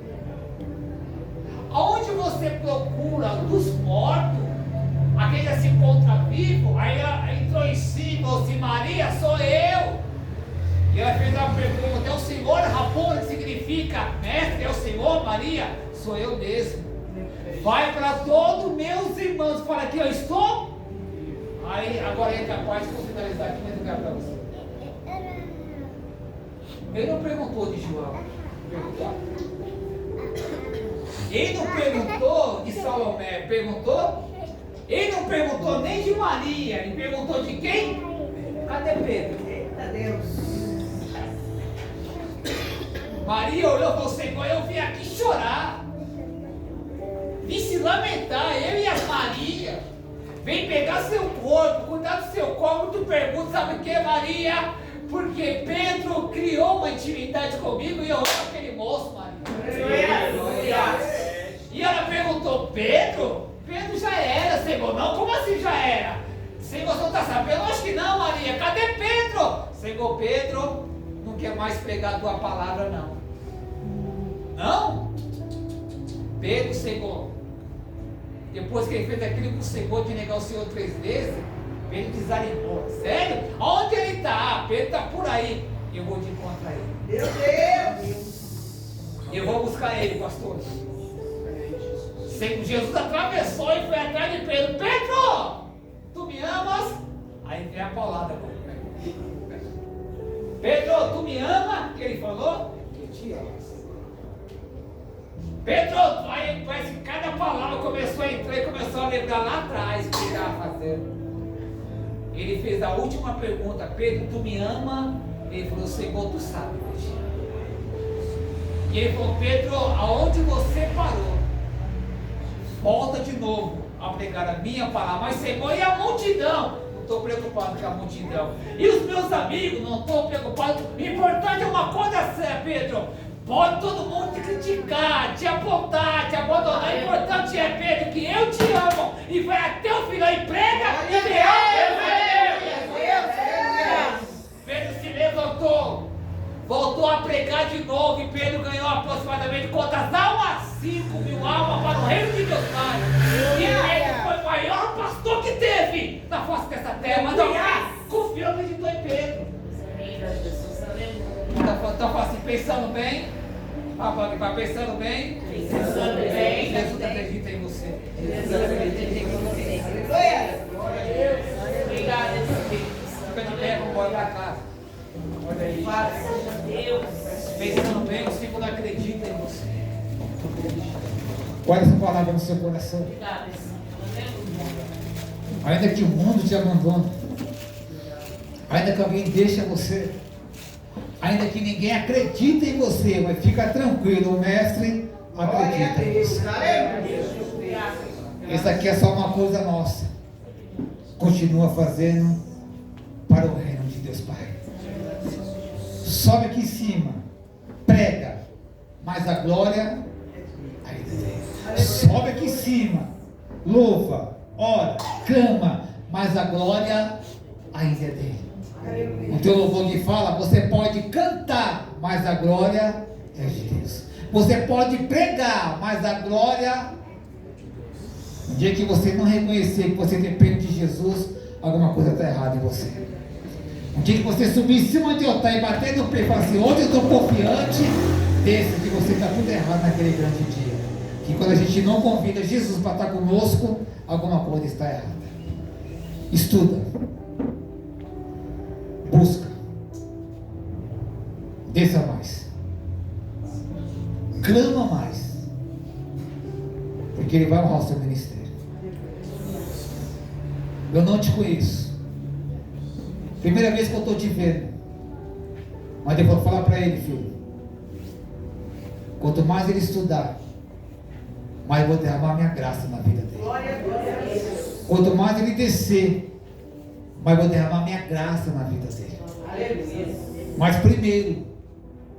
Aonde você procura dos mortos? Aquele já se encontra vivo. Aí ela entrou em si e falou assim, Maria, sou eu. E ela fez uma pergunta, é o Senhor Raposa, que significa mestre, é o Senhor, Maria? Sou eu mesmo. Vai para todos meus irmãos, fala aqui, eu estou. Aí agora entra a parte que eu vou finalizar aqui, mas eu quero para você. Ele não perguntou de João, perguntou. Ele não perguntou de Salomé, perguntou. Ele não perguntou nem de Maria, ele perguntou de quem? Cadê Pedro? Eita Deus. Maria olhou e falou, Senhor, eu vim aqui chorar. Vim se lamentar, eu e a Maria. Vem pegar seu corpo, cuidar do seu corpo. Tu pergunta, sabe o que, Maria? Porque Pedro criou uma intimidade comigo e eu amo aquele moço, Maria. E ela perguntou, Pedro? Pedro já era, Senhor. Não, como assim já era? Senhor, você não está sabendo? Acho que não, Maria. Cadê Pedro? Senhor, Pedro não quer mais pregar a tua palavra, não. Não? Pedro, Senhor, depois que ele fez aquilo com o Senhor de negar o Senhor 3 vezes, Pedro desanimou. Sério? Onde ele está? Pedro está por aí. Eu vou de encontrar ele. Meu Deus. Eu vou buscar ele, pastor. Jesus atravessou e foi atrás de Pedro. Pedro, tu me amas? Aí vem a paulada. Pedro, tu me ama? Que ele falou? Eu te amo. Pedro, aí parece que cada palavra começou a entrar e começou a lembrar lá atrás o que ele estava fazendo. Ele fez a última pergunta: Pedro, tu me ama? Ele falou: Senhor, tu sabe que eu te amo. E ele falou: Pedro, aonde você parou, volta de novo a pregar a minha palavra. Mas Senhor, e a multidão? Não estou preocupado com a multidão. E os meus amigos? Não estou preocupado. O importante é uma coisa séria, Pedro. Pode todo mundo te criticar, te apontar, te abandonar. O importante é, Pedro, que eu te amo. E vai até o final e prega e me ama. Pedro se levantou, voltou a pregar de novo. E Pedro ganhou aproximadamente quantas almas? 5.000 almas para o reino de Deus Pai. E Pedro foi o maior pastor que teve na face dessa terra. Mas alguém confiou, acreditou em Pedro. Então assim, pensando bem. Vai pensando bem. Pensando bem. Jesus acredita em você. Jesus acredita em você. Aleluia. Glória a Deus. Obrigado, Jesus. Fica de pé, vamos embora para casa. Olha aí. Deus. Pensando bem, o Senhor não acredita em você. Guarda essa palavra no seu coração. Ainda que o mundo te abandone, ainda que alguém deixe você, ainda que ninguém acredite em você, mas fica tranquilo, o mestre acredita em você. Isso aqui é só uma coisa nossa. Continua fazendo para o reino de Deus Pai. Sobe aqui em cima, prega, mas a glória ainda é dele. Sobe aqui em cima, louva, ora, clama, mas a glória ainda é dele. O teu louvor que fala: você pode cantar, mas a glória é de Deus. Você pode pregar, mas a glória... No dia que você não reconhecer que você depende de Jesus, alguma coisa está errada em você. No dia que você subir em cima de altar e bater no pé e falar assim: hoje eu estou confiante, desse que você está tudo errado naquele grande dia. Que quando a gente não convida Jesus para estar conosco, alguma coisa está errada. Estuda. Busca. Desça mais. Clama mais. Porque Ele vai honrar o seu ministério. Eu não te conheço. Primeira vez que eu estou te vendo. Mas eu vou falar para ele: filho, quanto mais ele estudar, mais eu vou derramar minha graça na vida dele. Quanto mais ele descer, mais eu vou derramar minha graça na vida dele. Mas primeiro,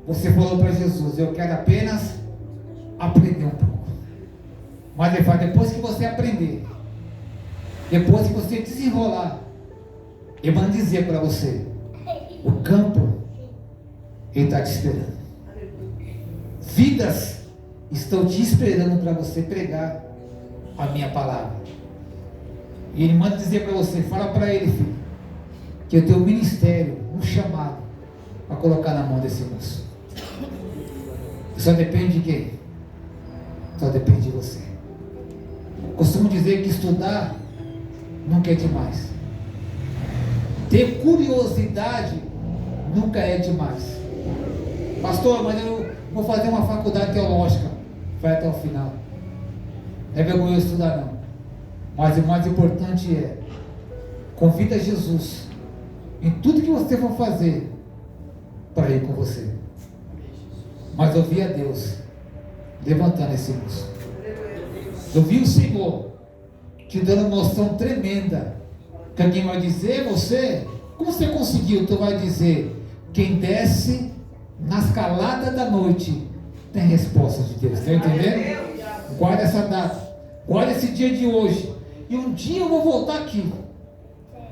você falou para Jesus: eu quero apenas aprender um pouco. Mas ele fala: depois que você aprender, depois que você desenrolar, eu vou dizer para você: o campo, ele está te esperando. Vidas estão te esperando para você pregar a minha palavra. E ele manda dizer para você: fala para ele, filho, que eu tenho um ministério, um chamado para colocar na mão desse moço. Só depende de quem? Só depende de você. Costumo dizer que estudar nunca é demais. Ter curiosidade nunca é demais. Pastor, mas eu vou fazer uma faculdade teológica. Vai até o final. Não é vergonhoso estudar, não. Mas o mais importante é: convida Jesus em tudo que você for fazer para ir com você. Mas eu vi a Deus levantando esse moço. Eu vi o Senhor te dando uma noção tremenda. Que alguém vai dizer: você, como você conseguiu? Tu vai dizer: quem desce nas caladas da noite tem resposta de Deus. Está entendendo? Guarda essa data, guarda esse dia de hoje. E um dia eu vou voltar aqui.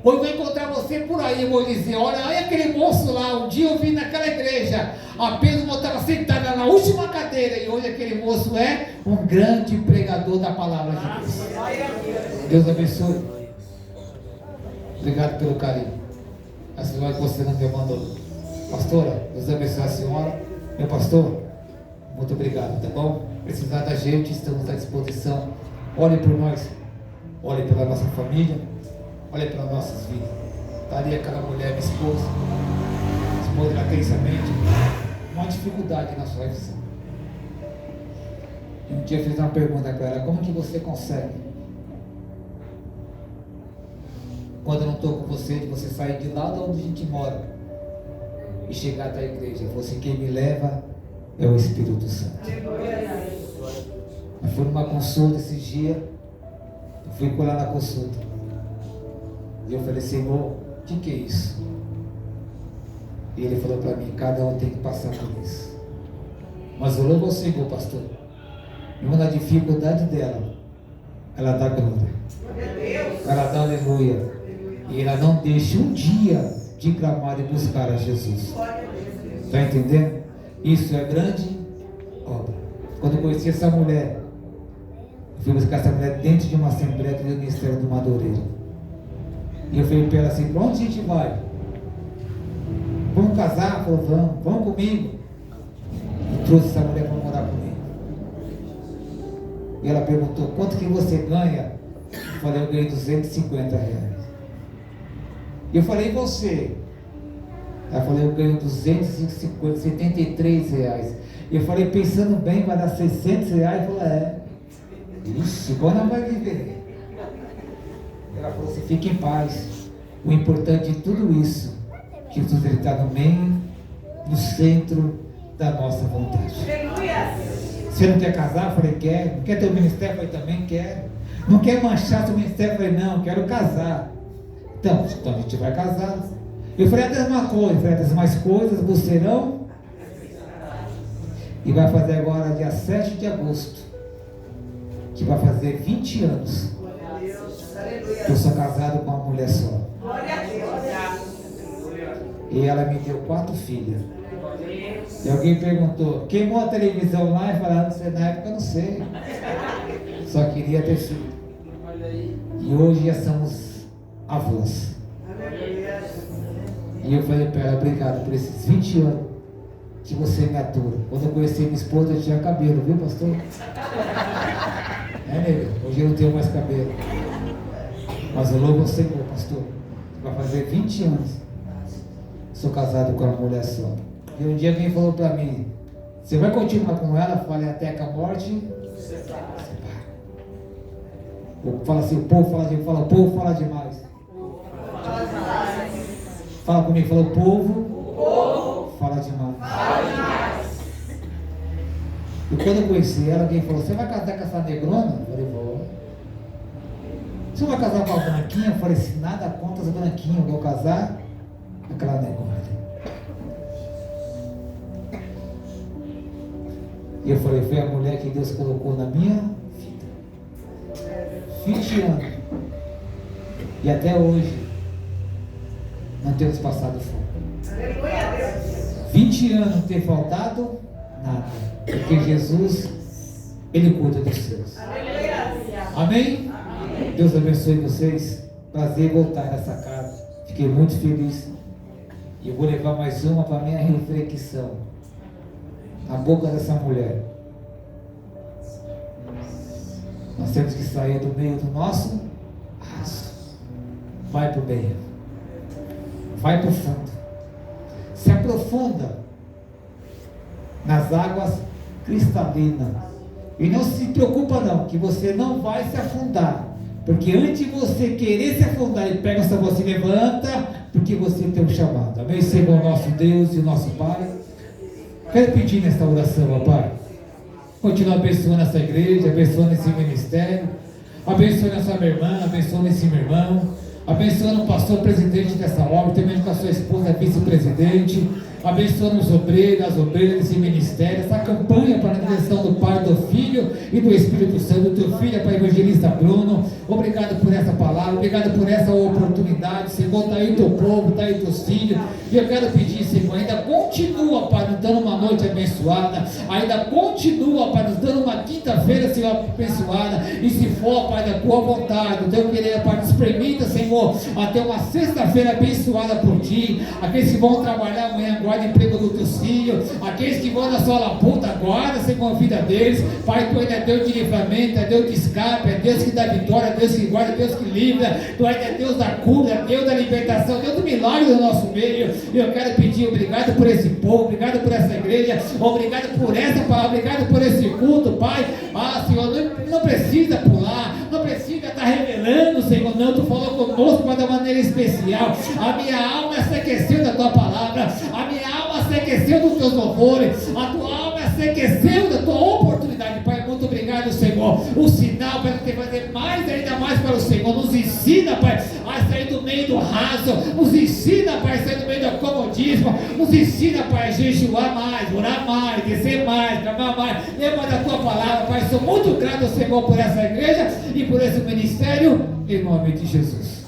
Ou eu vou encontrar você por aí. Eu vou dizer: olha aquele moço lá. Um dia eu vim naquela igreja, a Pedro estava sentada na última cadeira, e hoje aquele moço é um grande pregador da palavra de Deus. Deus abençoe. Obrigado pelo carinho. A senhora que você não me abandonou. Pastora, Deus abençoe a senhora. Meu pastor, Muito obrigado, tá bom? Precisar da gente, estamos à disposição. Olhe por nós, olhe pela nossa família, olhe pelas nossas vidas. Está ali aquela mulher, minha esposa intensamente, uma dificuldade na sua visão. Um dia eu fiz uma pergunta para ela: como que você consegue, quando eu não estou com você, de você sair de lá de onde a gente mora e chegar até a igreja? Eu falei assim: quem me leva é o Espírito Santo. Eu fui numa consulta esses dias, eu fui por lá na consulta, e eu falei: Senhor, o que é isso? E ele falou para mim: cada um tem que passar por isso. Mas eu louvo ao Senhor, pastor. Mesmo na dificuldade dela, ela dá glória, ela dá aleluia, e ela não deixa um dia de clamar e buscar a Jesus. Está entendendo? Isso é grande obra. Quando eu conheci essa mulher, eu fui buscar essa mulher dentro de uma assembleia do Ministério do Madureira. E eu falei para ela assim: para onde a gente vai? Vamos casar? Ela falou: vamos comigo. E trouxe essa mulher para morar comigo. E ela perguntou: quanto que você ganha? Eu falei: eu ganhei R$250. E eu falei: e você? Ela falou: eu ganho R$273. E eu falei: pensando bem, vai dar R$600? Ela falou: ixi, agora não vai viver. Ela falou assim: fique em paz. O importante de tudo isso, Jesus, ele está no meio, no centro da nossa vontade. Você não quer casar? Eu falei: quer. Não quer ter o ministério? Eu falei: também quero. Não quer manchar seu ministério? Eu falei: não, quero casar. Então a gente vai casar. Eu falei: a mesma coisa. Eu falei: das mais coisas vos serão. E vai fazer agora dia 7 de agosto, que vai fazer 20 anos que eu sou casado com uma mulher só. E ela me deu 4 filhas. E alguém perguntou: queimou a televisão lá? E falaram: na época eu não sei, só queria ter filho. E hoje já somos avós. E eu falei para ela: obrigado por esses 20 anos que você me atura. Quando eu conheci minha esposa, eu tinha cabelo, viu, pastor? Nega? Hoje eu não tenho mais cabelo. Mas eu louvo ao Senhor, pastor. Vai fazer 20 anos. Sou casado com uma mulher só. E um dia alguém falou para mim: você vai continuar com ela? Eu falei: até que a morte separa. Fala assim: o povo fala demais. Fala: o povo fala demais. Fala comigo: fala: o povo fala demais. E quando eu conheci ela, alguém falou: você vai casar com essa negrona? Eu falei: vou. Você vai casar com a branquinha? Eu falei: se nada contra as branquinhas, eu vou casar com aquela negrona. E eu falei: foi a mulher que Deus colocou na minha vida. 20 anos. E até hoje não temos passado fome. 20 anos não ter faltado nada. Porque Jesus, ele cuida dos seus. Amém? Deus abençoe vocês. Prazer voltar nessa casa. Fiquei muito feliz. E eu vou levar mais uma para a minha reflexão. Na boca dessa mulher. Nós temos que sair do meio do nosso raso. Vai para o meio. Vai para o fundo. Se aprofunda nas águas cristalinas. E não se preocupa não, que você não vai se afundar. Porque antes de você querer se afundar, ele pega essa voz e levanta, porque você tem um chamado. Amém? Senhor, o nosso Deus e o nosso Pai. Quero pedir nesta oração, ó Pai. Continua abençoando essa igreja, abençoando esse ministério. Abençoando essa minha irmã, abençoando esse meu irmão. Abençoando o pastor presidente dessa obra, também com a sua esposa vice-presidente. Abençoando os obreiros, as obreiras desse ministério, essa campanha para a direção do Pai, do Filho e do Espírito Santo, do teu filho, Pai evangelista Bruno. Obrigado por essa palavra, obrigado por essa oportunidade. Senhor, está aí teu povo, está aí teus filhos. E eu quero pedir, Senhor, ainda continua, Pai, nos dando uma noite abençoada. Ainda continua, Pai, nos dando uma quinta-feira, Senhor, abençoada. E se for, Pai, da tua vontade, do teu querer, Pai, nos permita, Senhor, até uma sexta-feira abençoada por ti. Aqueles que vão trabalhar amanhã, guarda o emprego dos teus filhos, aqueles que vão na sua labuta, guarda, Senhor, a vida deles. Pai, tu ainda é Deus de livramento, é Deus que escapa, é Deus que dá vitória, é Deus que guarda, é Deus que livra, tu ainda é Deus da cura, é Deus da libertação, Deus do milagre do nosso meio. E eu quero pedir obrigado por esse povo, obrigado por essa igreja, obrigado por essa palavra, obrigado por esse culto, Pai. Senhor, não precisa pular, não precisa estar revelando, Senhor, não, tu falou conosco de uma maneira especial. A minha alma se aqueceu da tua palavra, a minha alma se aqueceu dos teus louvores, a tua alma se aqueceu da tua oportunidade, Pai. Muito obrigado, Senhor. O sinal para te fazer mais, ainda mais para o Senhor. Nos ensina, Pai, a sair do meio do raso, nos ensina, Pai, a sair do meio do acomodismo, nos ensina, Pai, a jejuar mais, orar mais, descer mais, clamar mais, lembra da tua palavra, Pai. Sou muito grato, Senhor, por essa igreja e por esse ministério, em nome de Jesus.